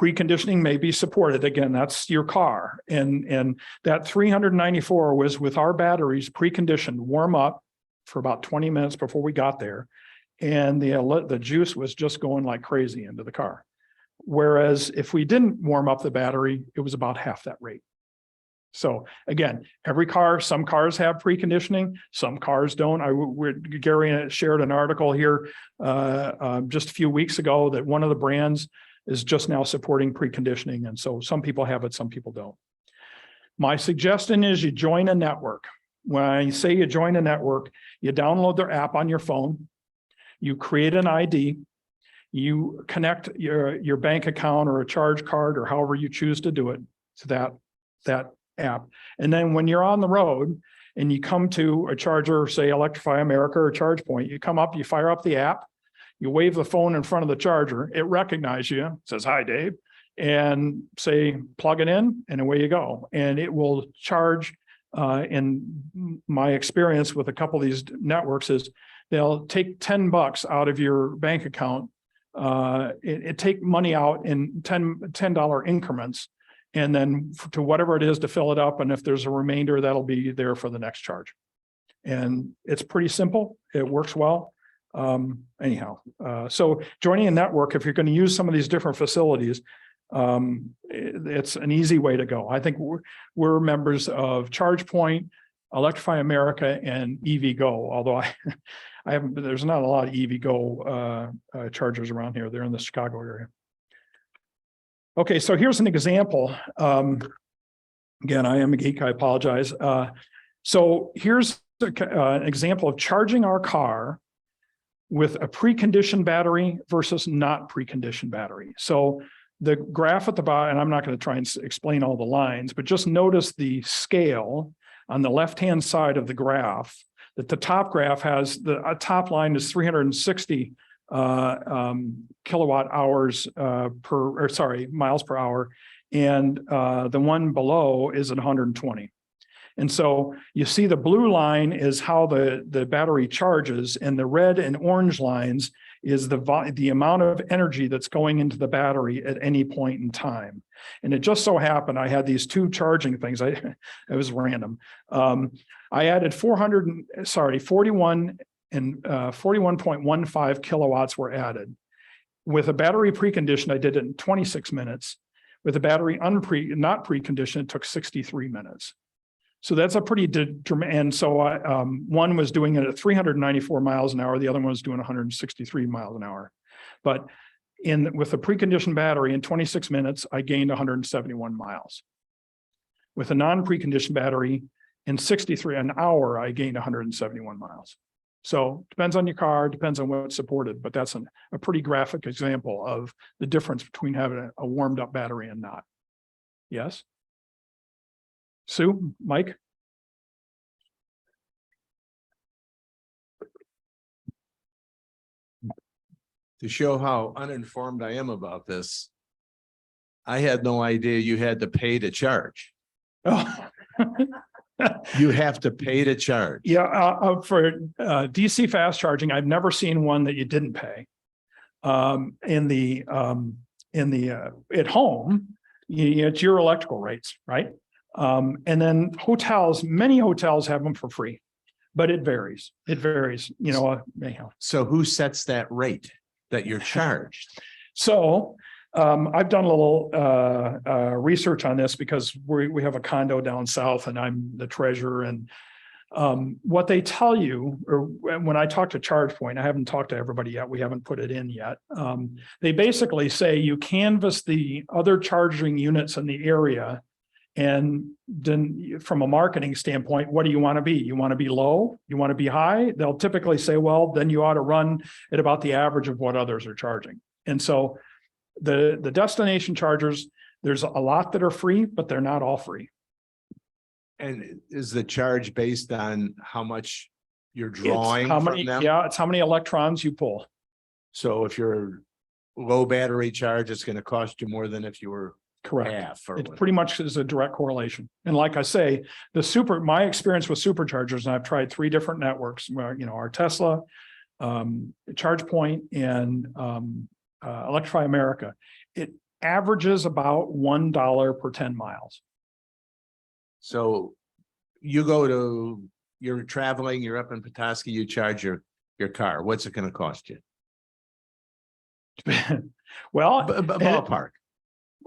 Preconditioning may be supported. Again, that's your car. And that 394 was with our batteries preconditioned, warm up for about 20 minutes before we got there. And the juice was just going like crazy into the car. Whereas if we didn't warm up the battery, it was about half that rate. So again, some cars have preconditioning, some cars don't. Gary shared an article here just a few weeks ago that one of the brands is just now supporting preconditioning. And so some people have it, some people don't. My suggestion is you join a network. When I say you join a network, you download their app on your phone, you create an ID, you connect your bank account or a charge card or however you choose to do it to that app. And then when you're on the road and you come to a charger, say Electrify America or Charge Point, you come up, you fire up the app, you wave the phone in front of the charger, it recognizes you, says, "Hi, Dave," and say, plug it in, and away you go. And it will charge. In my experience with a couple of these networks is they'll take $10 out of your bank account. It take money out in $10 increments, and then to whatever it is to fill it up. And if there's a remainder, that'll be there for the next charge. And it's pretty simple. It works well. So joining a network, if you're going to use some of these different facilities, it's an easy way to go. I think we're members of Charge Point, Electrify America, and EVgo. Although there's not a lot of EVgo chargers around here. They're in the Chicago area. Okay, so here's an example. Again, I am a geek. I apologize. So here's an example of charging our car with a preconditioned battery versus not preconditioned battery. So the graph at the bottom, and I'm not going to try and explain all the lines, but just notice the scale on the left-hand side of the graph, that the top graph has the top line is 360 kilowatt hours miles per hour. And the one below is at 120. And so you see the blue line is how the battery charges, and the red and orange lines is the amount of energy that's going into the battery at any point in time. And it just so happened I had these two charging things. It was random. I added 41 and 41.15 kilowatts were added. With a battery preconditioned, I did it in 26 minutes. With a battery not preconditioned, it took 63 minutes. So that's a pretty dramatic. And so one was doing it at 394 miles an hour. The other one was doing 163 miles an hour. But with a preconditioned battery in 26 minutes, I gained 171 miles. With a non-preconditioned battery in 63 an hour, I gained 171 miles. So depends on your car, depends on what's supported, but that's a pretty graphic example of the difference between having a warmed up battery and not. Yes? Sue, Mike? To show how uninformed I am about this, I had no idea you had to pay to charge. Oh. You have to pay to charge. Yeah, for DC fast charging, I've never seen one that you didn't pay. At home, it's your electrical rates, right? And then many hotels have them for free, but it varies. It varies, anyhow. So who sets that rate that you're charged? So I've done a little research on this because we have a condo down south and I'm the treasurer, and What they tell you, or when I talk to ChargePoint, I haven't talked to everybody yet. We haven't put it in yet. They basically say you canvass the other charging units in the area. And then from a marketing standpoint, what do you want to be? You want to be low? You want to be high? They'll typically say, well, then you ought to run at about the average of what others are charging. And so the destination chargers, there's a lot that are free, but they're not all free. And is the charge based on how much you're It's drawing how from many, them? yeah, it's how many electrons you pull. So if you're low battery charge, it's going to cost you more than if you were Correct. half or It whatever. pretty much is a direct correlation. And like I say, my experience with superchargers, and I've tried 3 different networks, where, our Tesla, ChargePoint, and Electrify America. It averages about $1 per 10 miles. So you're traveling, you're up in Petoskey, you charge your car. What's it going to cost you? Well, Ballpark.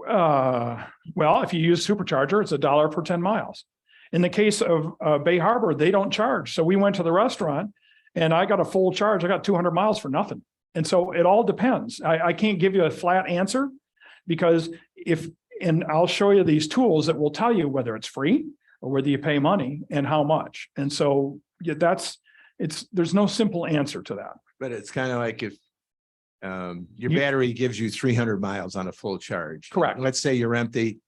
well, if you use supercharger, it's $1 per 10 miles. In the case of Bay Harbor, they don't charge. So we went to the restaurant and I got a full charge. I got 200 miles for nothing. And so it all depends. I can't give you a flat answer because and I'll show you these tools that will tell you whether it's free or whether you pay money and how much. And so there's no simple answer to that. But it's kind of like if your You- battery gives you 300 miles on a full charge. Correct. Let's say you're empty.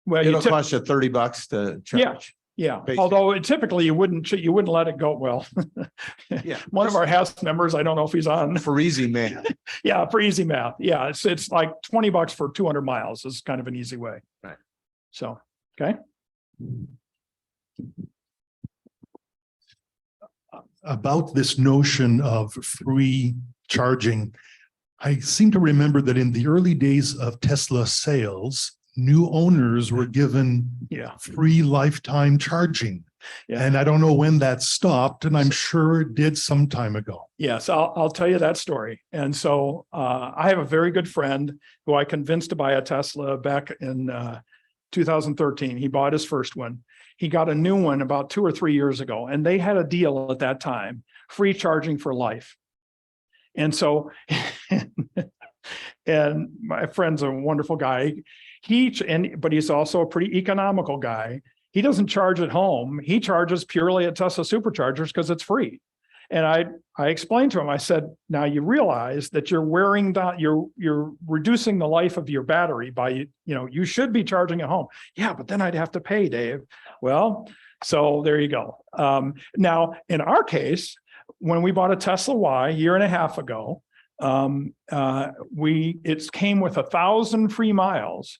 Well, It'll cost you $30 to charge. Yeah, basically. although typically you wouldn't let it go. Well, Yeah. one of our house members, I don't know if he's on. For easy math. Yeah, for easy math. Yeah, it's like $20 for 200 miles is kind of an easy way. Right. So, okay. About this notion of free charging, I seem to remember that in the early days of Tesla sales, new owners were given Yeah. free lifetime charging. Yeah. And I don't know when that stopped, and I'm sure it did some time ago. Yes, I'll tell you that story. And so I have a very good friend who I convinced to buy a Tesla back in 2013. He bought his first one. He got a new one about 2 or 3 years ago, and they had a deal at that time, free charging for life. And so, and my friend's a wonderful guy. But he's also a pretty economical guy. He doesn't charge at home. He charges purely at Tesla superchargers because it's free. And I explained to him, I said, now you realize that you're wearing down, you're reducing the life of your battery by, you should be charging at home. Yeah, but then I'd have to pay, Dave. Well, so there you go. Now, in our case, when we bought a Tesla Y a year and a half ago, it came with 1,000 free miles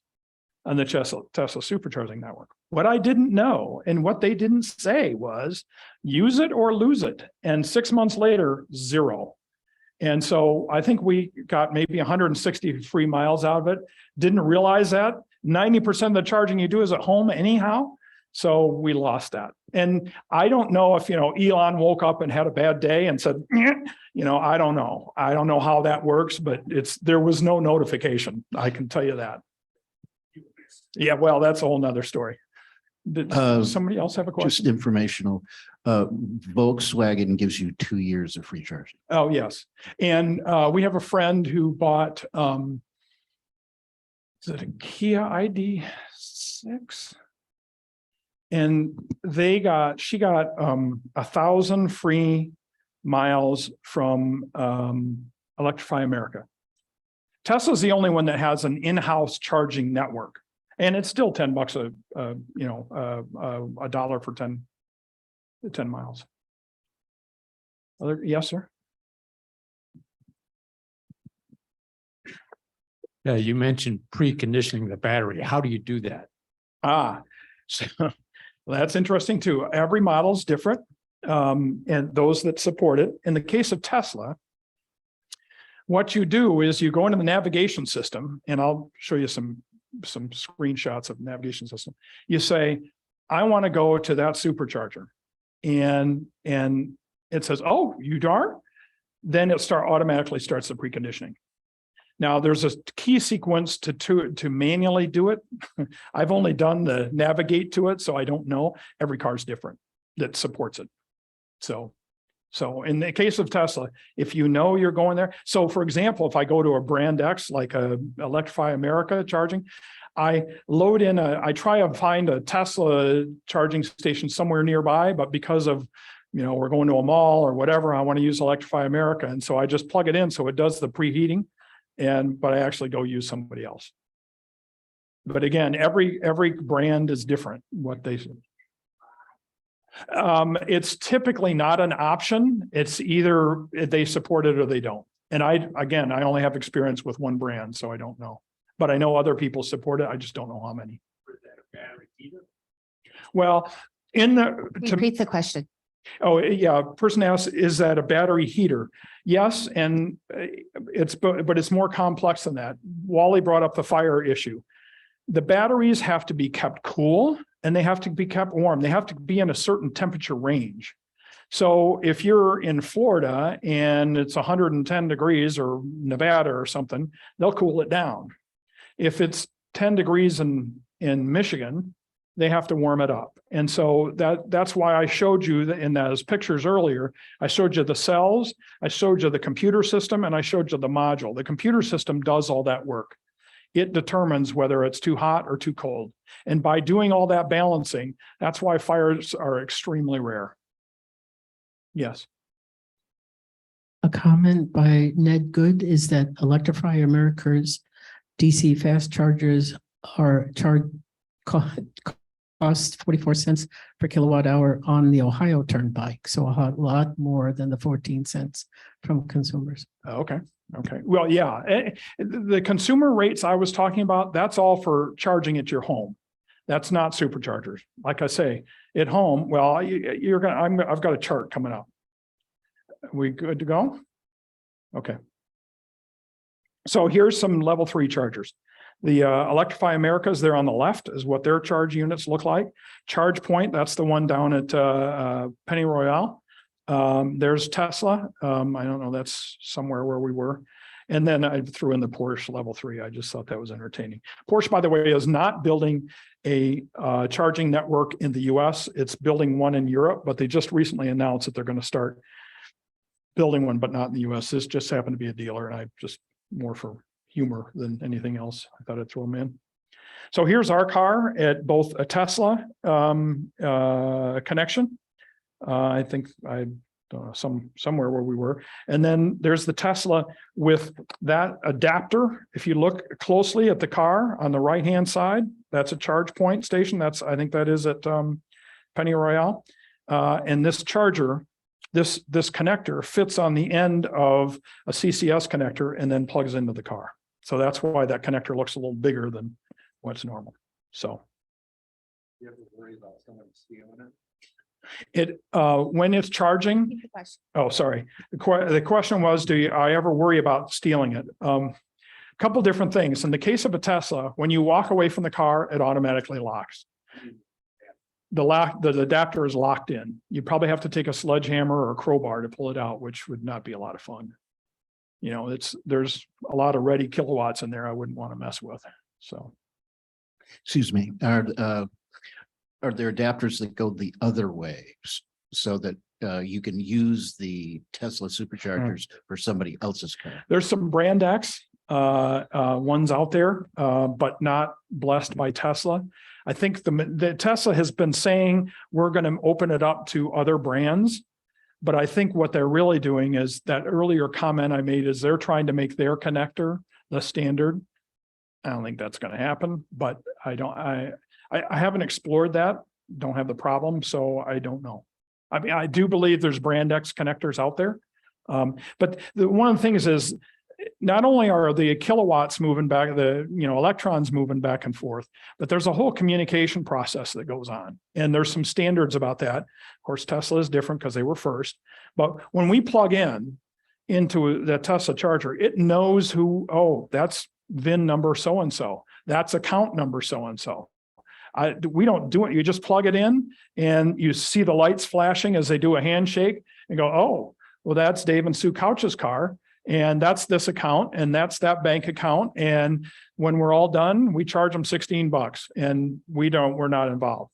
on the Tesla supercharging network. What I didn't know and what they didn't say was use it or lose it. And 6 months later, 0. And so I think we got maybe 160 free miles out of it. Didn't realize that 90% of the charging you do is at home anyhow. So we lost that. And I don't know if, Elon woke up and had a bad day and said, I don't know. I don't know how that works, but there was no notification. I can tell you that. Yeah, well, that's a whole nother story. Did somebody else have a question? Just informational. Volkswagen gives you 2 years of free charging. Oh, yes. And we have a friend who bought, is it a Kia ID6? And she got 1,000 free miles from Electrify America. Tesla's the only one that has an in-house charging network. And it's still $10 a dollar for 10 miles. Yes, sir. Yeah, you mentioned preconditioning the battery. How do you do that? So that's interesting too. Every model is different, and those that support it. In the case of Tesla, what you do is you go into the navigation system, and I'll show you some screenshots of the navigation system. You say, I want to go to that supercharger, and it says, oh, you are? Then it automatically starts the preconditioning. Now there's a key sequence to manually do it. I've only done the navigate to it, so I don't know. Every car is different. that supports it. So in the case of Tesla, if you know you're going there, so for example, if I go to a brand X, like a Electrify America charging, I load in I try to find a Tesla charging station somewhere nearby, but because of, we're going to a mall or whatever, I want to use Electrify America. And so I just plug it in. So it does the preheating but I actually go use somebody else. But again, every brand is different, what they it's typically not an option. It's either they support it or they don't. And I only have experience with one brand, so I don't know. But I know other people support it. I just don't know how many. Well, Repeat the question. Oh, yeah. Person asks, is that a battery heater? Yes. And but it's more complex than that. Wally brought up the fire issue. The batteries have to be kept cool and they have to be kept warm. They have to be in a certain temperature range. So if you're in Florida and it's 110 degrees or Nevada or something, they'll cool it down. If it's 10 degrees in Michigan, they have to warm it up. And so that's why I showed you in those pictures earlier. I showed you the cells, I showed you the computer system, and I showed you the module. The computer system does all that work. It determines whether it's too hot or too cold. And by doing all that balancing, that's why fires are extremely rare. Yes. A comment by Ned Good is that Electrify America's DC fast chargers are cost 44 cents per kilowatt hour on the Ohio Turnpike. So a lot more than the 14 cents from consumers. Okay. Well, yeah, the consumer rates I was talking about, that's all for charging at your home. That's not superchargers. Like I say, at home, well, I've got a chart coming up. We good to go? Okay. So here's some level 3 chargers. The Electrify Americas, they're on the left, is what their charge units look like. Charge Point, that's the one down at Penny Royale. There's Tesla. I don't know, that's somewhere where we were. And then I threw in the Porsche level 3. I just thought that was entertaining. Porsche, by the way, is not building a charging network in the US. It's building one in Europe, but they just recently announced that they're going to start building one, but not in the US. This just happened to be a dealer, and I just more for humor than anything else. I thought I'd throw them in. So here's our car at both a Tesla connection. I think I don't know, somewhere where we were. And then there's the Tesla with that adapter. If you look closely at the car on the right-hand side, that's a charge point station. I think that is at Penny Royale. And this charger, this connector fits on the end of a CCS connector and then plugs into the car. So that's why that connector looks a little bigger than what's normal. So You have to worry about someone stealing it. When it's charging. Oh, sorry. The question was, I ever worry about stealing it? Couple different things. In the case of a Tesla, when you walk away from the car, it automatically locks. The adapter is locked in. You probably have to take a sledgehammer or a crowbar to pull it out, which would not be a lot of fun. There's a lot of ready kilowatts in there I wouldn't want to mess with. So. Excuse me, are there adapters that go the other way so that you can use the Tesla superchargers for somebody else's car? There's some brand X ones out there, but not blessed by Tesla. I think the Tesla has been saying we're going to open it up to other brands. But I think what they're really doing is that earlier comment I made is they're trying to make their connector the standard. I don't think that's going to happen, but I haven't explored that, don't have the problem, so I don't know. I mean, I do believe there's brand X connectors out there. But one of the things is not only are the kilowatts moving back, electrons moving back and forth, but there's a whole communication process that goes on. And there's some standards about that. Of course, Tesla is different because they were first. But when we plug into the Tesla charger, it knows that's VIN number so-and-so. That's account number so-and-so. We don't do it. You just plug it in and you see the lights flashing as they do a handshake and go, oh, well, that's Dave and Sue Couch's car. And that's this account and that's that bank account. And when we're all done, we charge them $16 and we're not involved.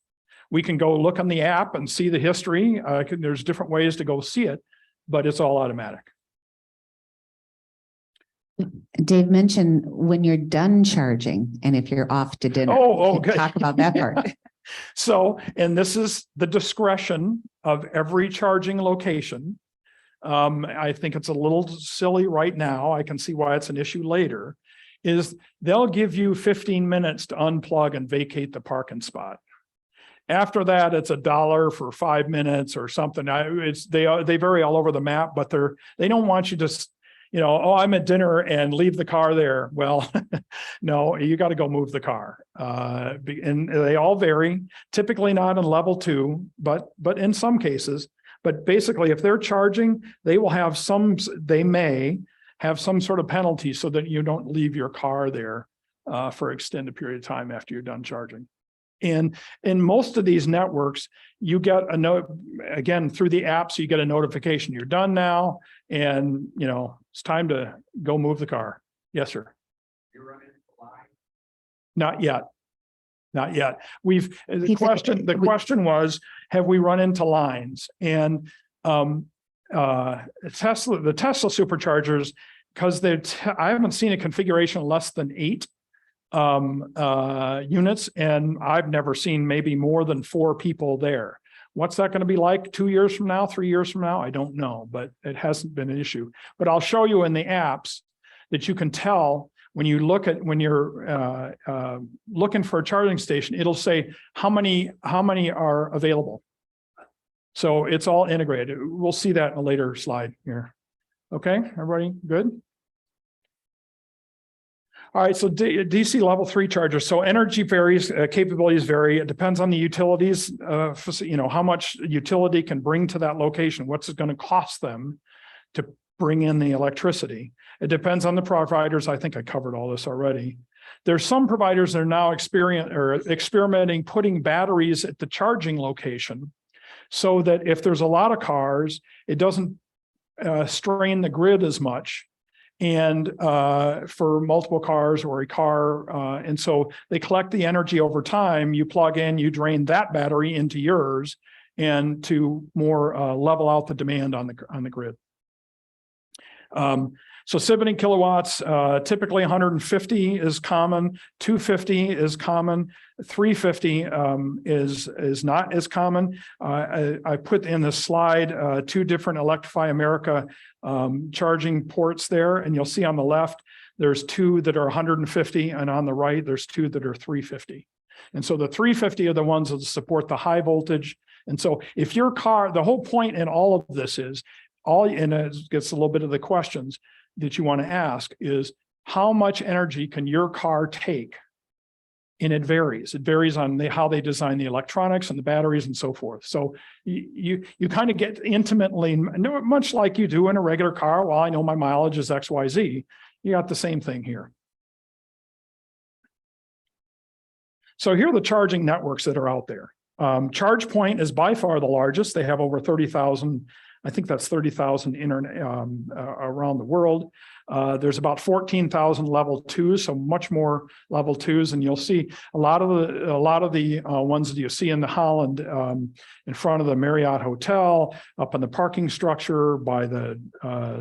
We can go look on the app and see the history. There's different ways to go see it, but it's all automatic. Dave mentioned when you're done charging and if you're off to dinner. Oh, Can you okay. Talk about that part. So, and this is the discretion of every charging location. I think it's a little silly right now. I can see why it's an issue later. Is they'll give you 15 minutes to unplug and vacate the parking spot. After that, it's $1 for 5 minutes or something. They vary all over the map, but they don't want you to, oh, I'm at dinner and leave the car there. Well, no, you got to go move the car. And they all vary, typically not in level 2, but in some cases. But basically, if they're charging, they may have some sort of penalty so that you don't leave your car there for an extended period of time after you're done charging. And in most of these networks, you get a note, again, through the apps, you get a notification, you're done now, and it's time to go move the car. Yes, sir. You're running the line? Not yet. Not yet. The question was, have we run into lines? And the Tesla superchargers, because I haven't seen a configuration less than 8 units, and I've never seen maybe more than 4 people there. What's that going to be like 2 years from now, 3 years from now? I don't know, but it hasn't been an issue. But I'll show you in the apps that you can tell when you're looking for a charging station, it'll say how many are available. So it's all integrated. We'll see that in a later slide here. Okay, everybody good? All right, so DC level 3 chargers. So energy varies, capabilities vary. It depends on the utilities, how much utility can bring to that location. What's it going to cost them to bring in the electricity? It depends on the providers. I think I covered all this already. There's some providers that are now experimenting putting batteries at the charging location so that if there's a lot of cars, it doesn't strain the grid as much. And for multiple cars or a car, and so they collect the energy over time. You plug in, you drain that battery into yours, and to more level out the demand on the grid. So 70 kilowatts, typically 150 is common, 250 is common, 350 is not as common. I put in the slide 2 different Electrify America charging ports there, and you'll see on the left, there's 2 that are 150, and on the right, there's 2 that are 350. And so the 350 are the ones that support the high voltage. And so if your car, the whole point in all of this is, and it gets a little bit of the questions that you want to ask is, how much energy can your car take? And it varies. It varies on how they design the electronics and the batteries and so forth. So you kind of get intimately, much like you do in a regular car. Well, I know my mileage is XYZ. You got the same thing here. So here are the charging networks that are out there. ChargePoint is by far the largest. They have over 30,000. I think that's 30,000 around the world. There's about 14,000 level 2s, so much more level 2s, and you'll see a lot of the ones that you see in the Holland in front of the Marriott Hotel, up in the parking structure by the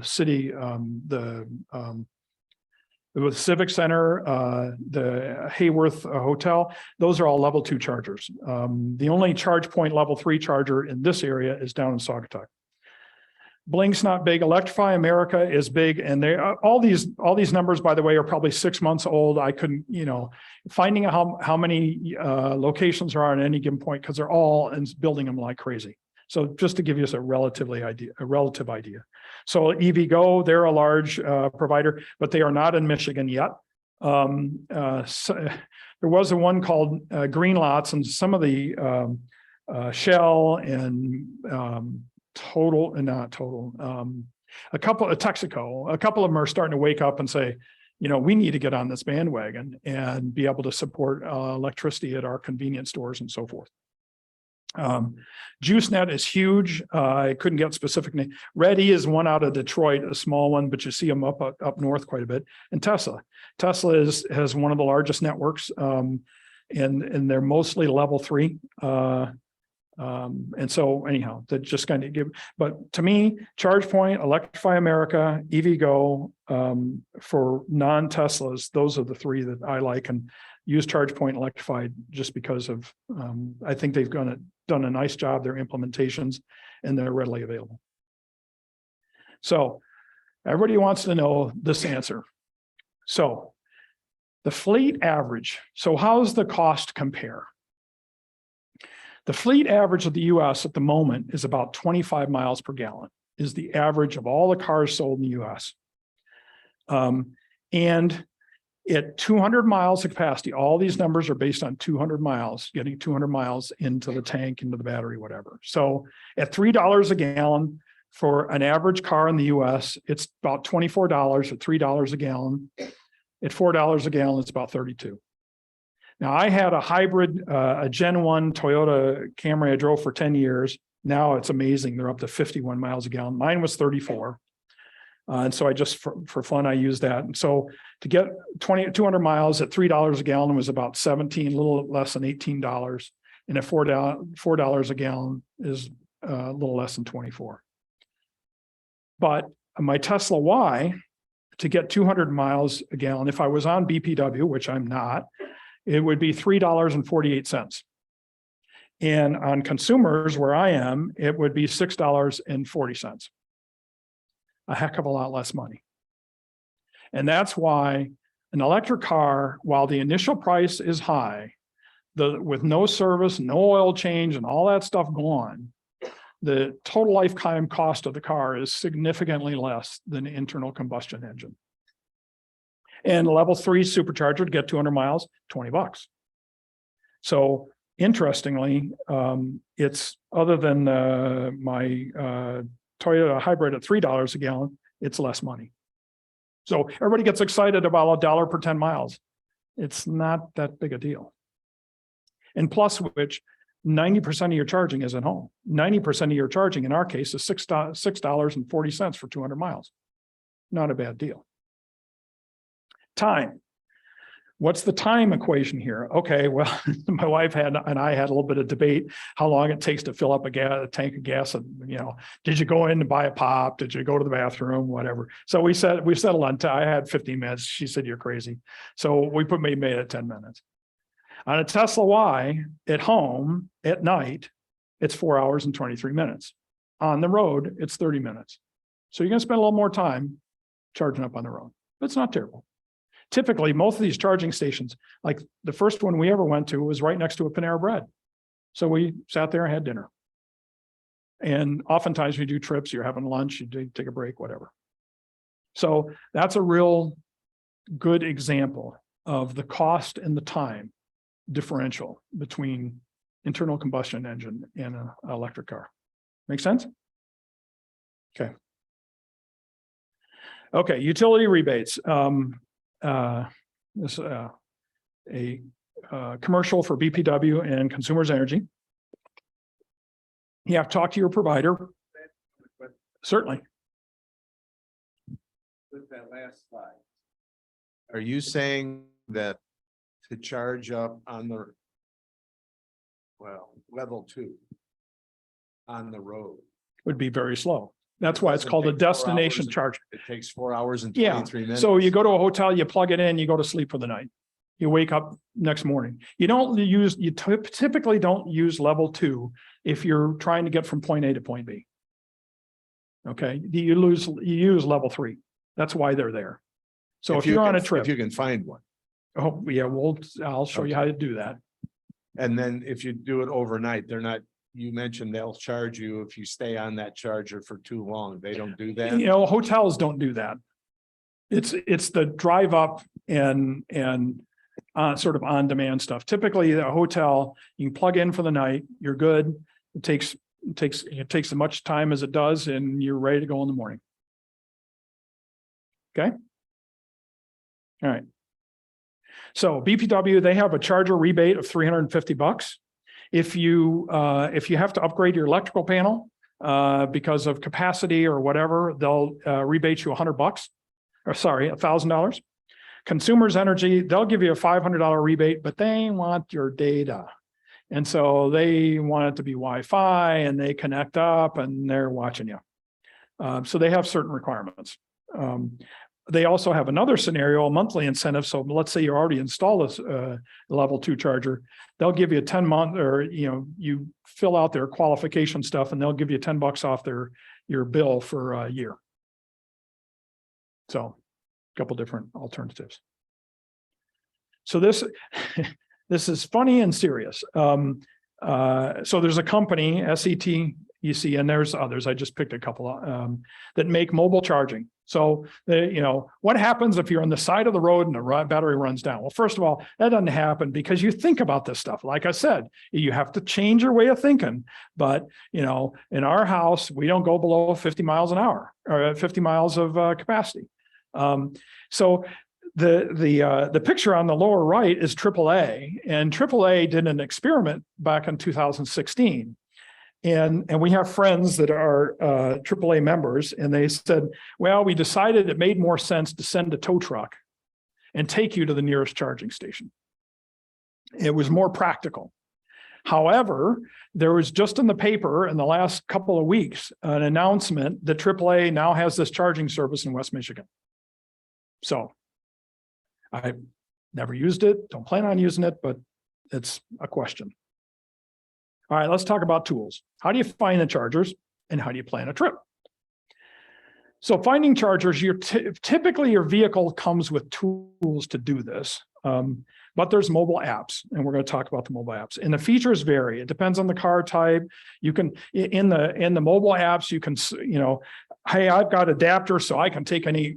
city, the Civic Center, the Hayworth Hotel. Those are all level 2 chargers. The only ChargePoint level 3 charger in this area is down in Saugatuck. Blink's not big. Electrify America is big, and they all these numbers, by the way, are probably 6 months old. I couldn't, finding out how many locations are on any given point, because they're all and building them like crazy. So just to give you a relative idea. So EVgo, they're a large provider, but they are not in Michigan yet. So there was a one called Green Lots, and some of the Shell and a couple of Texaco, a couple of them are starting to wake up and say, we need to get on this bandwagon and be able to support electricity at our convenience stores and so forth. JuiceNet is huge. I couldn't get specific name. Reddy is one out of Detroit, a small one, but you see them up north quite a bit. And Tesla has one of the largest networks. and they're mostly level 3. And so anyhow, that just kind of give, but to me, ChargePoint, Electrify America, EVgo, for non-Teslas, those are the 3 that I like, and use ChargePoint Electrified just because of, I think they've done a nice job, their implementations, and they're readily available. So everybody wants to know this answer. So the fleet average. So how's the cost compare? The fleet average of the US at the moment is about 25 miles per gallon, is the average of all the cars sold in the US. And at 200 miles of capacity, all these numbers are based on 200 miles, getting 200 miles into the tank, into the battery, whatever. So at $3 a gallon for an average car in the US, it's about $24 at $3 a gallon. At $4 a gallon, it's about 32. Now, I had a hybrid, a Gen 1 Toyota Camry I drove for 10 years. Now it's amazing. They're up to 51 miles a gallon. Mine was 34. And so I just, for fun, I used that. And so to get 200 miles at $3 a gallon was about 17, a little less than $18. And at $4 a gallon is a little less than 24. But my Tesla Y, to get 200 miles a gallon, if I was on BPW, which I'm not, it would be $3.48. And on consumers, where I am, it would be $6.40. A heck of a lot less money. And that's why an electric car, while the initial price is high, with no service, no oil change, and all that stuff gone, the total lifetime cost of the car is significantly less than the internal combustion engine. And level 3 supercharger to get 200 miles, $20. So interestingly, it's other than my Toyota hybrid at $3 a gallon, it's less money. So everybody gets excited about $1 per 10 miles. It's not that big a deal. And plus which 90% of your charging is at home. 90% of your charging in our case is $6.40 for 200 miles. Not a bad deal. Time. What's the time equation here? Okay, well, my wife and I had a little bit of debate how long it takes to fill up a tank of gas. And, did you go in and buy a pop? Did you go to the bathroom? Whatever. So we settled on I had 15 minutes. She said, you're crazy. So we made it 10 minutes. On a Tesla Y at home at night, it's 4 hours and 23 minutes. On the road, it's 30 minutes. So you're going to spend a little more time charging up on the road. But it's not terrible. Typically, most of these charging stations, like the first one we ever went to was right next to a Panera Bread. So we sat there and had dinner. And oftentimes we do trips, you're having lunch, you take a break, whatever. So that's a real good example of the cost and the time differential between internal combustion engine and an electric car. Make sense? Okay. Okay, utility rebates. This a commercial for BPW and Consumers Energy. You have to talk to your provider. Certainly. With that last slide. Are you saying that to charge up on the level 2 on the road Would be very slow. That's why it's called a destination charge. It takes 4 hours and Yeah. 23 minutes. So you go to a hotel, you plug it in, you go to sleep for the night. You wake up next morning. You typically don't use level 2 if you're trying to get from point A to point B. Okay, you use level 3. That's why they're there. So if you're on a trip, if you can find one. oh yeah, I'll show you how to do that. And then if you do it overnight, you mentioned they'll charge you if you stay on that charger for too long. They don't do that. Hotels don't do that. It's the drive up and sort of on demand stuff. Typically a hotel, you can plug in for the night, you're good. It takes as much time as it does and you're ready to go in the morning. Okay. All right. So BPW, they have a charger rebate of $350. If you have to upgrade your electrical panel because of capacity or whatever, they'll rebate you $100, or sorry, $1,000. Consumers Energy, they'll give you a $500 rebate, but they want your data. And so they want it to be Wi-Fi and they connect up and they're watching you. So they have certain requirements. They also have another scenario, a monthly incentive. So let's say you already installed a level 2 charger. They'll give you a 10-month, or you fill out their qualification stuff and they'll give you $10 off your bill for a year. So a couple different alternatives. So this this is funny and serious. So there's a company, SETEC, and there's others. I just picked a couple that make mobile charging. So, what happens if you're on the side of the road and the battery runs down? Well, first of all, that doesn't happen because you think about this stuff. Like I said, you have to change your way of thinking. But, in our house, we don't go below 50 miles an hour or 50 miles of capacity. So the picture on the lower right is AAA, and AAA did an experiment back in 2016. And we have friends that are AAA members, and they said, well, we decided it made more sense to send a tow truck and take you to the nearest charging station. It was more practical. However, there was just in the paper in the last couple of weeks an announcement that AAA now has this charging service in West Michigan. So I've never used it, don't plan on using it, but it's a question. All right, let's talk about tools. How do you find the chargers and how do you plan a trip? So finding chargers, typically your vehicle comes with tools to do this, but there's mobile apps, and we're going to talk about the mobile apps. And the features vary. It depends on the car type. You can, in the mobile apps, you can, hey, I've got adapter, so I can take any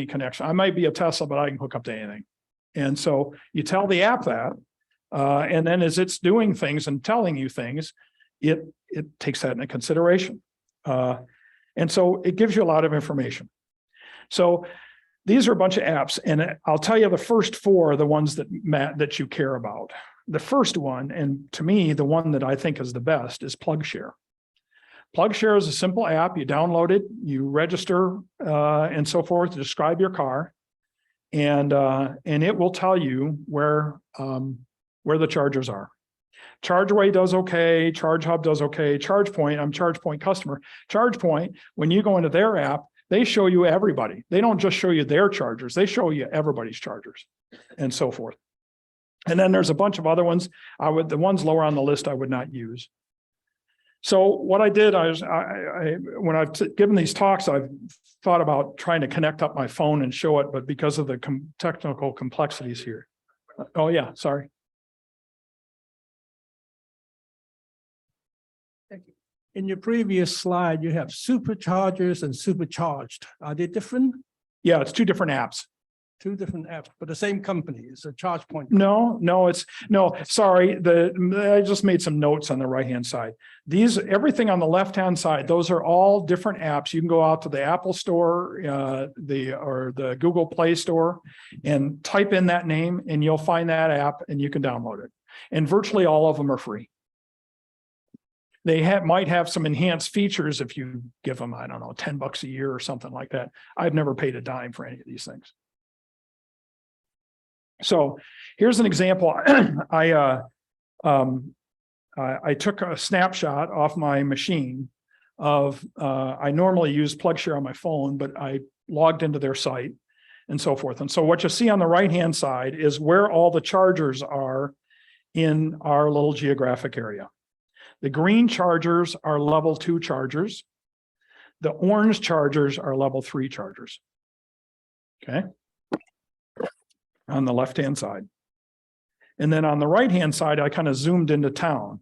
connection. I might be a Tesla, but I can hook up to anything. And so you tell the app that. And then as it's doing things and telling you things, it takes that into consideration. And so it gives you a lot of information. So these are a bunch of apps, and I'll tell you the first four are the ones that you care about. The first one, and to me, the one that I think is the best, is PlugShare. PlugShare is a simple app. You download it, you register and so forth to describe your car, and it will tell you where the chargers are. ChargeWay does okay, ChargeHub does okay, ChargePoint, I'm ChargePoint customer. ChargePoint, when you go into their app, they show you everybody. They don't just show you their chargers, they show you everybody's chargers and so forth. And then there's a bunch of other ones. The ones lower on the list I would not use. So what I did, when I've given these talks, I've thought about trying to connect up my phone and show it, but because of the technical complexities here. Oh yeah, sorry. In your previous slide, you have superchargers and supercharged. Are they different? Yeah, it's two different apps. Two different apps, but the same company. It's a charge point. No, sorry. I just made some notes on the right-hand side. Everything on the left-hand side, those are all different apps. You can go out to the Apple Store, or the Google Play Store and type in that name and you'll find that app and you can download it. And virtually all of them are free. They might have some enhanced features if you give them, I don't know, $10 a year or something like that. I've never paid a dime for any of these things. So here's an example. I took a snapshot off my machine of, I normally use PlugShare on my phone, but I logged into their site and so forth. And so what you see on the right-hand side is where all the chargers are in our little geographic area. The green chargers are level 2 chargers. The orange chargers are level 3 chargers. Okay. On the left-hand side. And then on the right-hand side, I kind of zoomed into town.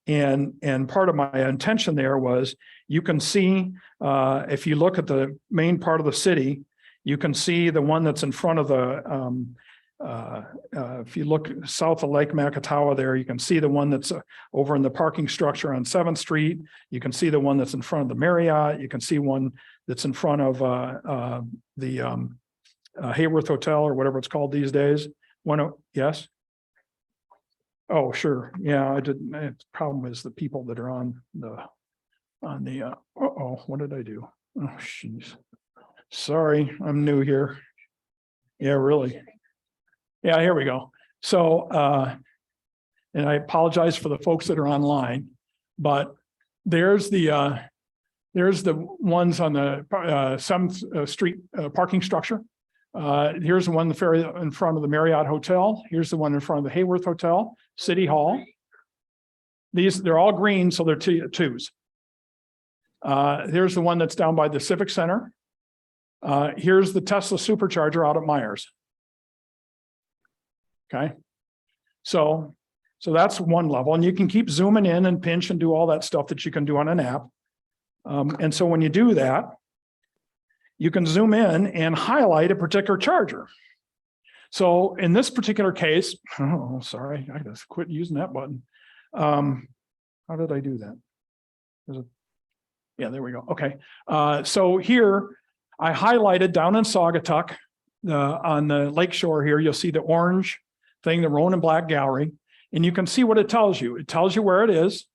And part of my intention there was you can see, if you look at the main part of the city, you can see the one that's in front of the, if you look south of Lake Macatawa there, you can see the one that's over in the parking structure on 7th Street. You can see the one that's in front of the Marriott. You can see one that's in front of the Hayworth Hotel or whatever it's called these days. Yes? Oh, sure. Yeah, I didn't. The problem is the people that are on the, what did I do? Oh, jeez. Sorry, I'm new here. Yeah, really. Yeah, here we go. So, and I apologize for the folks that are online, but there's the ones on the some street parking structure. Here's the one in front of the Marriott Hotel. Here's the one in front of the Hayworth Hotel, City Hall. They're all green, so they're twos. Here's the one that's down by the Civic Center. Here's the Tesla supercharger out at Myers. Okay. So that's one level, and you can keep zooming in and pinch and do all that stuff that you can do on an app. And so when you do that, you can zoom in and highlight a particular charger. So in this particular case, oh, sorry, I gotta quit using that button. How did I do that? Yeah, there we go. Okay. So here I highlighted down in Saugatuck, on the lakeshore here, you'll see the orange thing, the Roan and Black Gallery, and you can see what it tells you. It tells you where it is,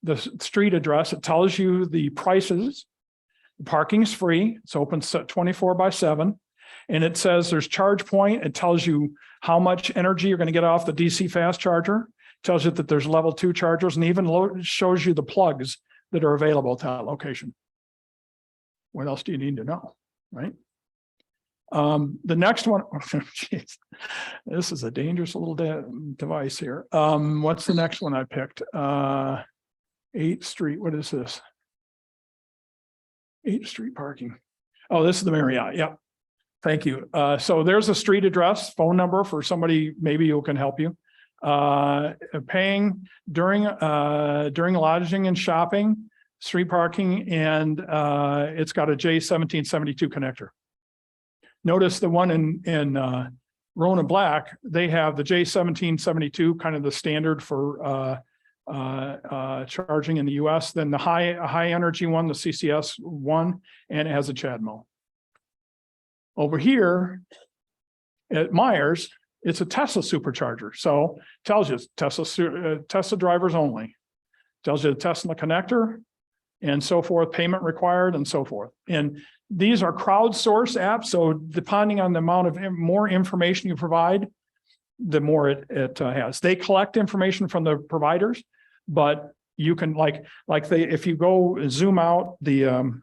the street address. It tells you the prices. The parking's free. It's open 24/7. And it says there's charge point. It tells you how much energy you're going to get off the DC fast charger. It tells you that there's level 2 chargers, and even shows you the plugs that are available at that location. What else do you need to know, right? The next one, geez, this is a dangerous little device here. What's the next one I picked? 8th Street, what is this? 8th Street parking. Oh, this is the Marriott, yep. Thank you. So there's a street address, phone number for somebody maybe who can help you. Paying during lodging and shopping, street parking, and it's got a J1772 connector. Notice the one in Roan and Black, they have the J1772, kind of the standard for charging in the US. Then the high energy one, the CCS one, and it has a CHAdeMO. Over here at Myers, it's a Tesla supercharger. So tells you Tesla drivers only. Tells you the Tesla connector and so forth, payment required and so forth. And these are crowdsourced apps. So depending on the amount of more information you provide, the more it has. They collect information from the providers, but you can if you go zoom out the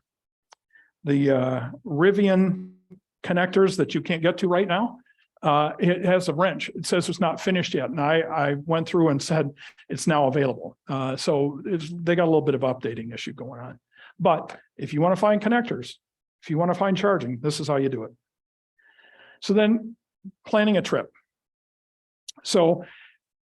Rivian connectors that you can't get to right now, it has a wrench. It says it's not finished yet. And I went through and said it's now available. So they got a little bit of updating issue going on. But if you want to find connectors, if you want to find charging, this is how you do it. So then planning a trip. So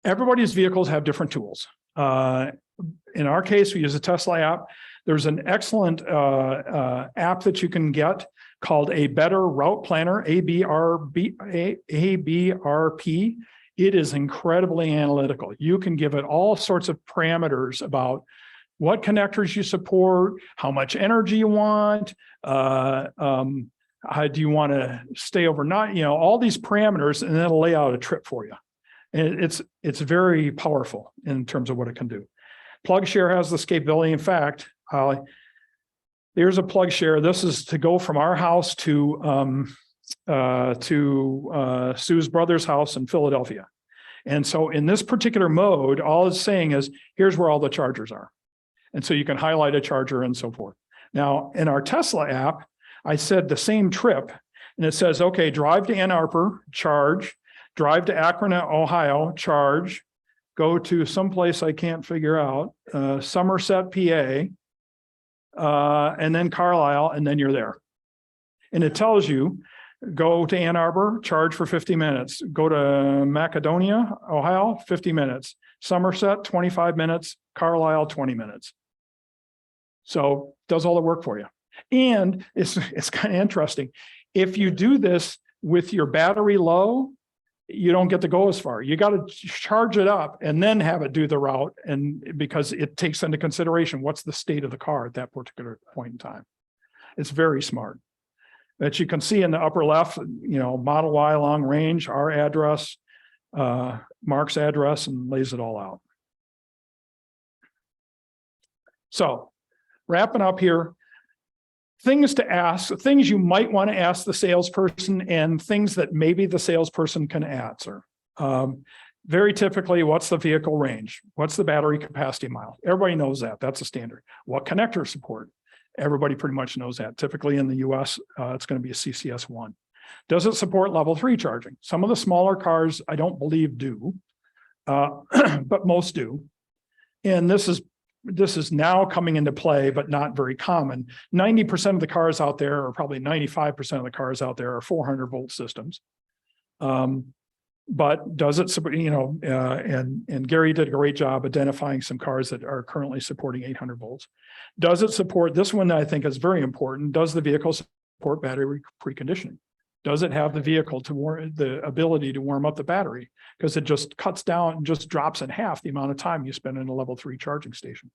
everybody's vehicles have different tools. In our case, we use a Tesla app. There's an excellent app that you can get called A Better Route Planner, ABRP. It is incredibly analytical. You can give it all sorts of parameters about what connectors you support, how much energy you want, how do you want to stay overnight, all these parameters, and then it'll lay out a trip for you. And it's very powerful in terms of what it can do. PlugShare has this capability. In fact, there's a PlugShare. This is to go from our house to Sue's brother's house in Philadelphia. And so in this particular mode, all it's saying is, here's where all the chargers are. And so you can highlight a charger and so forth. Now, in our Tesla app, I said the same trip, and it says, okay, drive to Ann Arbor, charge, drive to Akron, Ohio, charge, go to someplace I can't figure out, Somerset, PA, and then Carlisle, and then you're there. And it tells you, go to Ann Arbor, charge for 50 minutes. Go to Macedonia, Ohio, 50 minutes. Somerset, 25 minutes. Carlisle, 20 minutes. So does all the work for you. And it's kind of interesting. If you do this with your battery low, you don't get to go as far. You got to charge it up and then have it do the route. And because it takes into consideration what's the state of the car at that particular point in time. It's very smart. That you can see in the upper left, Model Y long range, our address, Mark's address, and lays it all out. So wrapping up here, things to ask, things you might want to ask the salesperson and things that maybe the salesperson can answer. Very typically, what's the vehicle range? What's the battery capacity mile? Everybody knows that. That's a standard. What connector support? Everybody pretty much knows that. Typically in the US, it's going to be a CCS1. Does it support level 3 charging? Some of the smaller cars, I don't believe do, but most do. And this is now coming into play, but not very common. 90% of the cars out there, or probably 95% of the cars out there, are 400 volt systems. But does it support, and Gary did a great job identifying some cars that are currently supporting 800 volts. Does it support, this one I think is very important, does the vehicle support battery preconditioning? Does it have the vehicle to the ability to warm up the battery? Because it just cuts down, just drops in half the amount of time you spend in a level 3 charging station.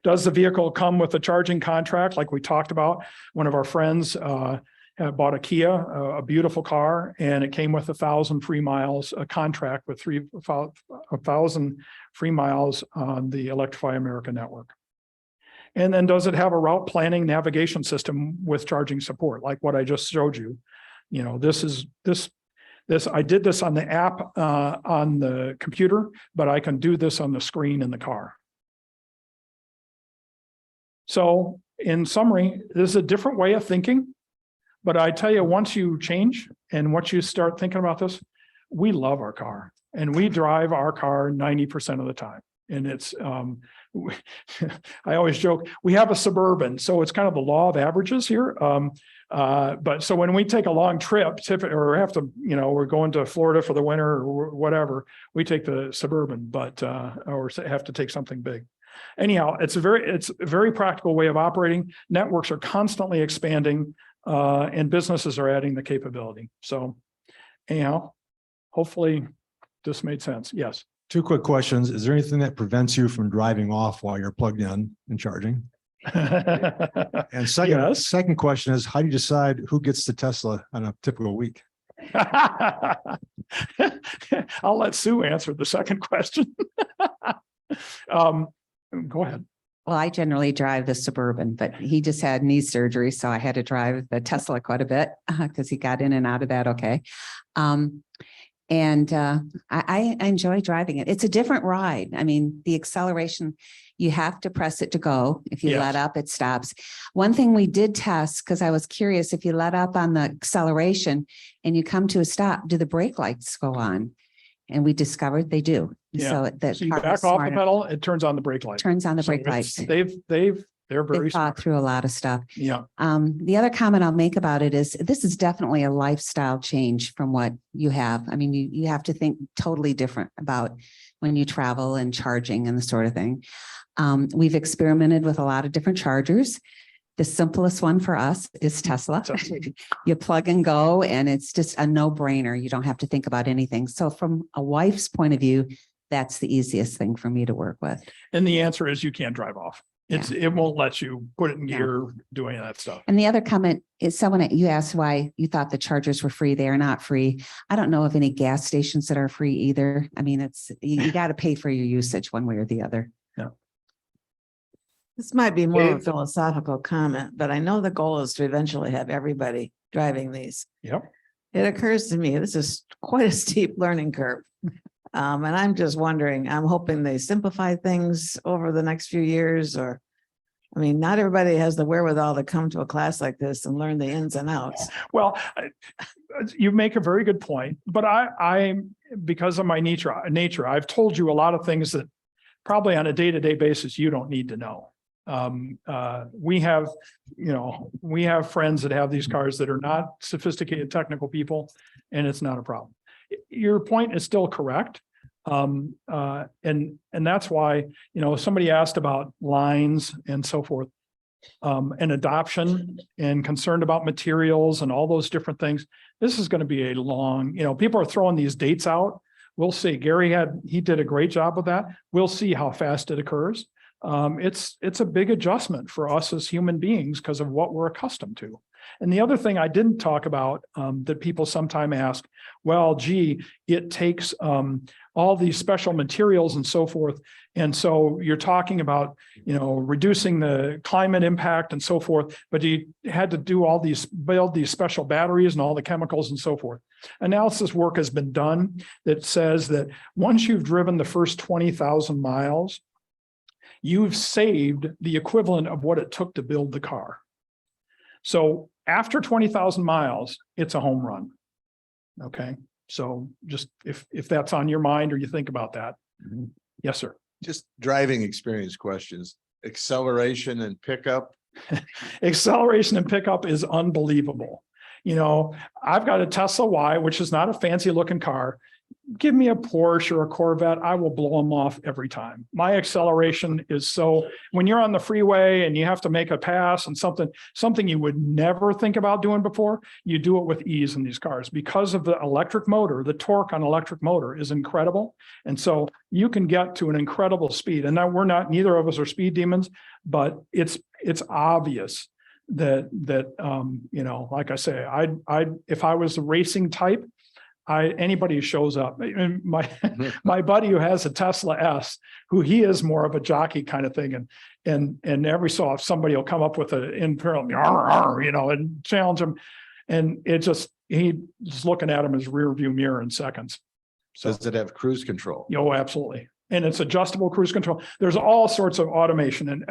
Does the vehicle come with a charging contract like we talked about? One of our friends had bought a Kia, a beautiful car, and it came with 1,000 free miles, a contract with 1,000 free miles on the Electrify America network. And then does it have a route planning navigation system with charging support, like what I just showed you? This, I did this on the app on the computer, but I can do this on the screen in the car. So in summary, this is a different way of thinking. But I tell you, once you change and once you start thinking about this, we love our car and we drive our car 90% of the time. And it's, I always joke, we have a Suburban, so it's kind of the law of averages here. But so when we take a long trip, or have to, we're going to Florida for the winter or whatever, we take the Suburban, but, or have to take something big. Anyhow, it's a very practical way of operating. Networks are constantly expanding. And businesses are adding the capability. So anyhow, hopefully this made sense. Yes. 2 quick questions. Is there anything that prevents you from driving off while you're plugged in and charging? And second question is, how do you decide who gets the Tesla on a typical week? I'll let Sue answer the second question. Go ahead. Well, I generally drive the Suburban, but he just had knee surgery, so I had to drive the Tesla quite a bit because he got in and out of that okay. I enjoy driving it. It's a different ride. I mean, the acceleration, you have to press it to go. If you let up, it stops. One thing we did test, because I was curious, if you let up on the acceleration and you come to a stop, do the brake lights go on? And we discovered they do. Yeah. So you back off the pedal, it turns on the brake light. Turns on the brake lights. They're very thought through a lot of stuff. Yeah. The other comment I'll make about it is this is definitely a lifestyle change from what you have. I mean, you have to think totally different about when you travel and charging and the sort of thing. We've experimented with a lot of different chargers. The simplest one for us is Tesla. You plug and go, and it's just a no-brainer. You don't have to think about anything. So from a wife's point of view, that's the easiest thing for me to work with. And the answer is you can't drive off. It won't let you put it in gear, doing that stuff. And the other comment is you asked why you thought the chargers were free. They are not free. I don't know of any gas stations that are free either. I mean, you got to pay for your usage one way or the other. Yeah. This might be more of a philosophical comment, but I know the goal is to eventually have everybody driving these. Yep. It occurs to me, this is quite a steep learning curve. And I'm just wondering, I'm hoping they simplify things over the next few years, or, I mean, not everybody has the wherewithal to come to a class like this and learn the ins and outs. Well, you make a very good point, but I because of my nature, I've told you a lot of things that probably on a day-to-day basis, you don't need to know. We have friends that have these cars that are not sophisticated technical people, and it's not a problem. Your point is still correct. And that's why, somebody asked about lines and so forth, and adoption and concerned about materials and all those different things. This is going to be a long, people are throwing these dates out. We'll see. He did a great job of that. We'll see how fast it occurs. It's a big adjustment for us as human beings because of what we're accustomed to. And the other thing I didn't talk about that people sometimes ask, well, gee, it takes all these special materials and so forth. And so you're talking about, reducing the climate impact and so forth, but you had to do build these special batteries and all the chemicals and so forth. Analysis work has been done that says that once you've driven the first 20,000 miles, you've saved the equivalent of what it took to build the car. So after 20,000 miles, it's a home run. Okay. So just if that's on your mind or you think about that. Yes, sir. Just driving experience questions, acceleration and pickup. Acceleration and pickup is unbelievable. I've got a Tesla Y, which is not a fancy looking car. Give me a Porsche or a Corvette, I will blow them off every time. My acceleration is so, when you're on the freeway and you have to make a pass and something you would never think about doing before, you do it with ease in these cars because of the electric motor. The torque on electric motor is incredible. And so you can get to an incredible speed. And now neither of us are speed demons, but it's obvious that like I say, if I was the racing type, anybody who shows up, my buddy who has a Tesla S, who he is more of a jockey kind of thing, and every so often somebody will come up with an imperial, and challenge him, and he's looking at him his rear view mirror in seconds. So Does it have cruise control? absolutely, and it's adjustable cruise control. There's all sorts of automation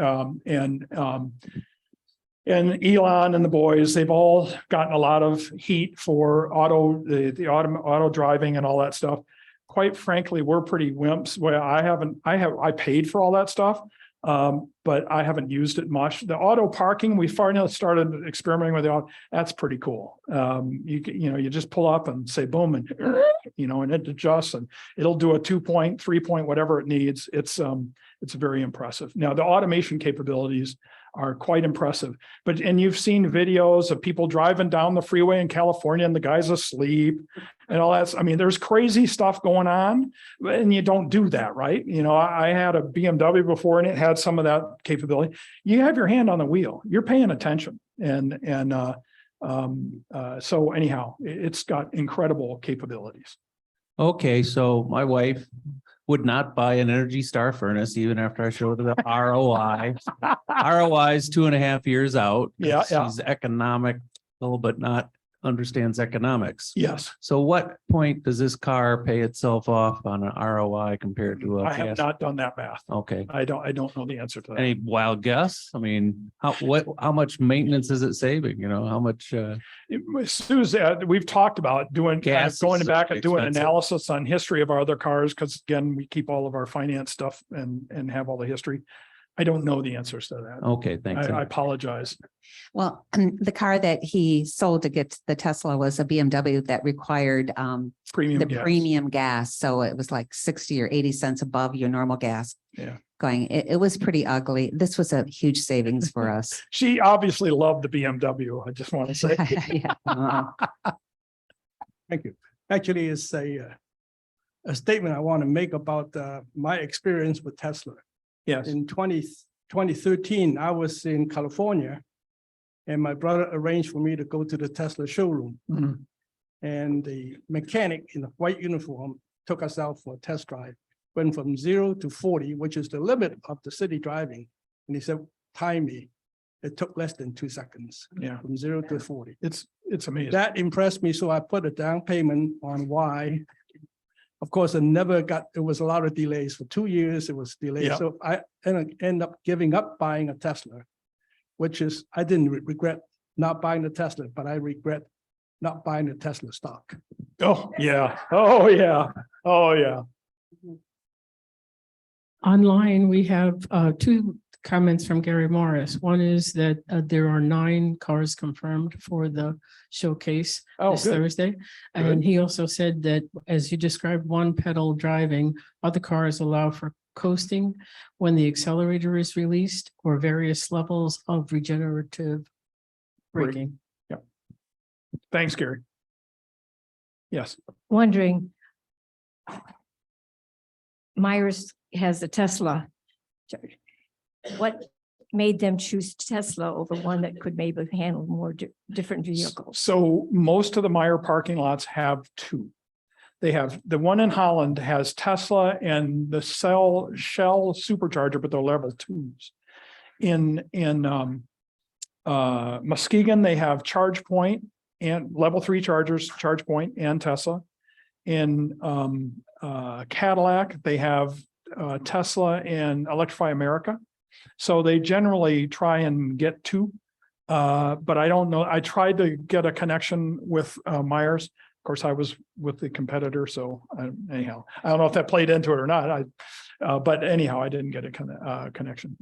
and Elon and the boys, they've all gotten a lot of heat for auto driving and all that stuff. Quite frankly, we're pretty wimps. Well, I paid for all that stuff, but I haven't used it much. The auto parking, we finally started experimenting with that's pretty cool. You just pull up and say boom, and and it adjusts and it'll do a 2-point, 3-point, whatever it needs. It's very impressive. Now the automation capabilities are quite impressive. And you've seen videos of people driving down the freeway in California and the guy's asleep and all that. I mean, there's crazy stuff going on and you don't do that, right? I had a BMW before and it had some of that capability. You have your hand on the wheel, you're paying attention. So anyhow, it's got incredible capabilities. Okay, so my wife would not buy an Energy Star furnace even after I showed her the ROI. ROI is 2.5 years out. Yeah. She's economical, but not understands economics. Yes. So what point does this car pay itself off on an ROI compared to a I have gas? not done that math. Okay. I don't know the answer to that. Any wild guess? I mean, how much maintenance is it saving? How much? Susan, we've talked about doing Gas going is back and doing expensive. analysis on history of our other cars, because again, we keep all of our finance stuff and have all the history. I don't know the answers to that. Okay, thanks. I apologize. Well, the car that he sold to get the Tesla was a BMW that required Premium the gas. premium gas. So it was like 60 or 80 cents above your normal gas. Yeah. Going, it was pretty ugly. This was a huge savings for us. She obviously loved the BMW. I just want to say. Yeah. Thank you. Actually, it's a statement I want to make about my experience with Tesla. Yes. In 2013, I was in California and my brother arranged for me to go to the Tesla showroom. Mhm. And the mechanic in a white uniform took us out for a test drive, went from 0 to 40, which is the limit of the city driving. And he said, time me. It took less than 2 seconds. Yeah. From 0 to 40. It's amazing. That impressed me. So I put a down payment on Y. Of course, it was a lot of delays for 2 years. It was delayed. Yeah. So I end up giving up buying a Tesla, which is, I didn't regret not buying the Tesla, but I regret not buying the Tesla stock. Oh, yeah. Oh, yeah. Oh, yeah. Online, we have two comments from Gary Morris. One is that there are 9 cars confirmed for the showcase Oh, this good. Thursday. And he also said that, as you described, one pedal driving, other cars allow for coasting when the accelerator is released or various levels of regenerative braking. Thanks, Gary. Yes. Wondering, Myers has a Tesla. What made them choose Tesla over one that could maybe handle more different vehicles? So most of the Meyer parking lots have two. They have, the one in Holland has Tesla and the Shell supercharger, but they're level 2s. In Muskegon, they have ChargePoint and level 3 chargers, ChargePoint and Tesla. In Cadillac, they have Tesla and Electrify America. So they generally try and get two. But I don't know. I tried to get a connection with Myers. Of course, I was with the competitor. So anyhow, I don't know if that played into it or not. But anyhow, I didn't get a connection.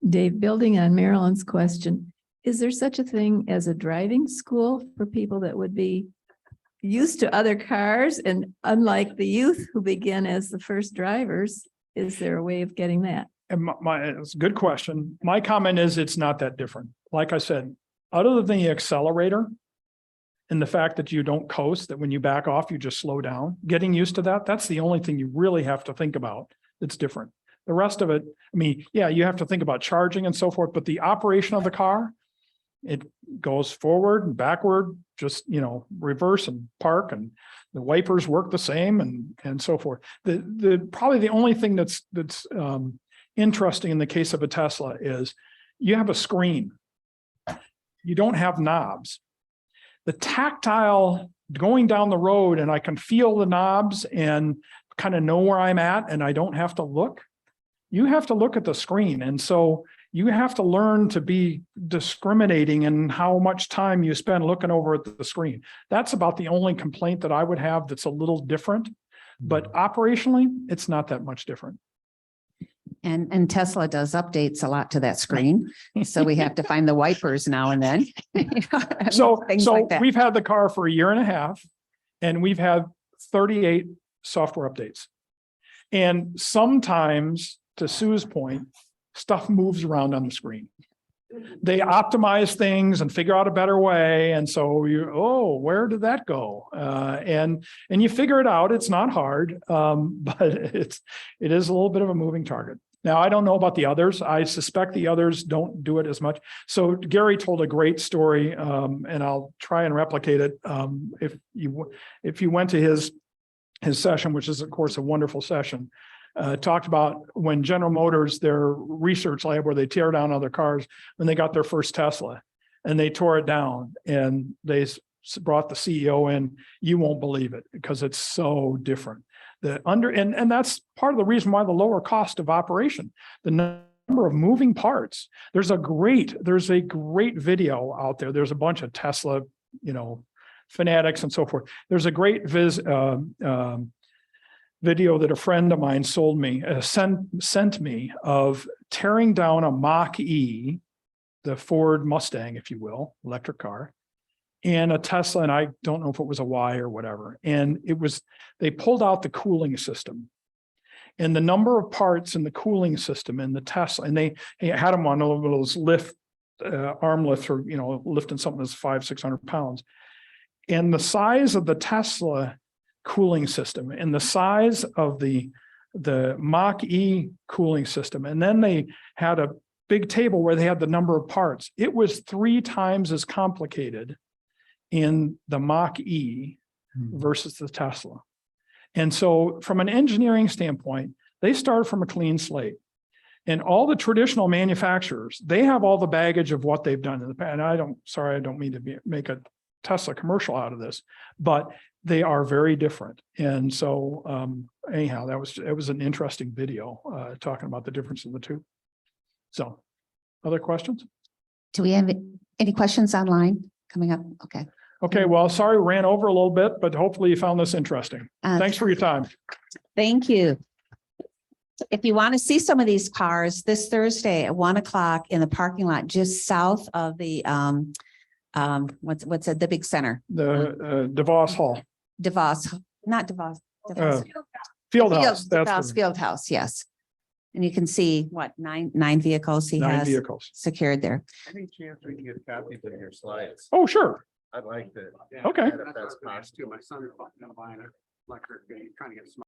Dave, building on Marilyn's question, is there such a thing as a driving school for people that would be used to other cars? And unlike the youth who begin as the first drivers, is there a way of getting that? And it's a good question. My comment is it's not that different. Like I said, other than the accelerator and the fact that you don't coast, that when you back off, you just slow down, getting used to that, that's the only thing you really have to think about that's different. The rest of it, I mean, yeah, you have to think about charging and so forth, but the operation of the car, it goes forward and backward, just, reverse and park, and the wipers work the same and so forth. Probably the only thing that's interesting in the case of a Tesla is you have a screen. You don't have knobs. The tactile going down the road, and I can feel the knobs and kind of know where I'm at, and I don't have to look. You have to look at the screen. And so you have to learn to be discriminating in how much time you spend looking over at the screen. That's about the only complaint that I would have that's a little different, but operationally, it's not that much different. And Tesla does updates a lot to that screen. So we have to find the wipers now and then. So Things like that. we've had the car for 1.5 years and we've had 38 software updates. And sometimes, to Sue's point, stuff moves around on the screen. They optimize things and figure out a better way. And so where did that go? And you figure it out. It's not hard, but it is a little bit of a moving target. Now, I don't know about the others. I suspect the others don't do it as much. So Gary told a great story, and I'll try and replicate it. If you went to his session, which is of course a wonderful session, talked about when General Motors, their research lab where they tear down other cars, when they got their first Tesla and they tore it down and they brought the CEO in, you won't believe it because it's so different. And that's part of the reason why the lower cost of operation, the number of moving parts. There's a great video out there. There's a bunch of Tesla, fanatics and so forth. There's a great video that a friend of mine sent me of tearing down a Mach-E, the Ford Mustang, if you will, electric car, and a Tesla, and I don't know if it was a Y or whatever. And they pulled out the cooling system and the number of parts in the cooling system in the Tesla, and they had them on one of those arm lifts for, lifting something that's 500-600 pounds. And the size of the Tesla cooling system and the size of the Mach-E cooling system. And then they had a big table where they had the number of parts. It was 3 times as complicated in the Mach-E versus the Tesla. And so from an engineering standpoint, they start from a clean slate. And all the traditional manufacturers, they have all the baggage of what they've done in the past. And I don't mean to make a Tesla commercial out of this, but they are very different. And so anyhow, it was an interesting video talking about the difference in the two. So other questions? Do we have any questions online coming up? Okay. Okay, well, sorry, we ran over a little bit, but hopefully you found this interesting. Thanks for your time. Thank you. If you want to see some of these cars this Thursday at 1 o'clock in the parking lot, just south of the, what's it, the big center? The DeVos Hall. Not DeVos. Fieldhouse. DeVos Fieldhouse, yes. And you can see what, nine vehicles he 9 has vehicles. secured there. Any chance we can get copies of your slides? Oh, sure. I'd like to. Okay. If that's possible. My son's gonna buy an electric, he's trying to get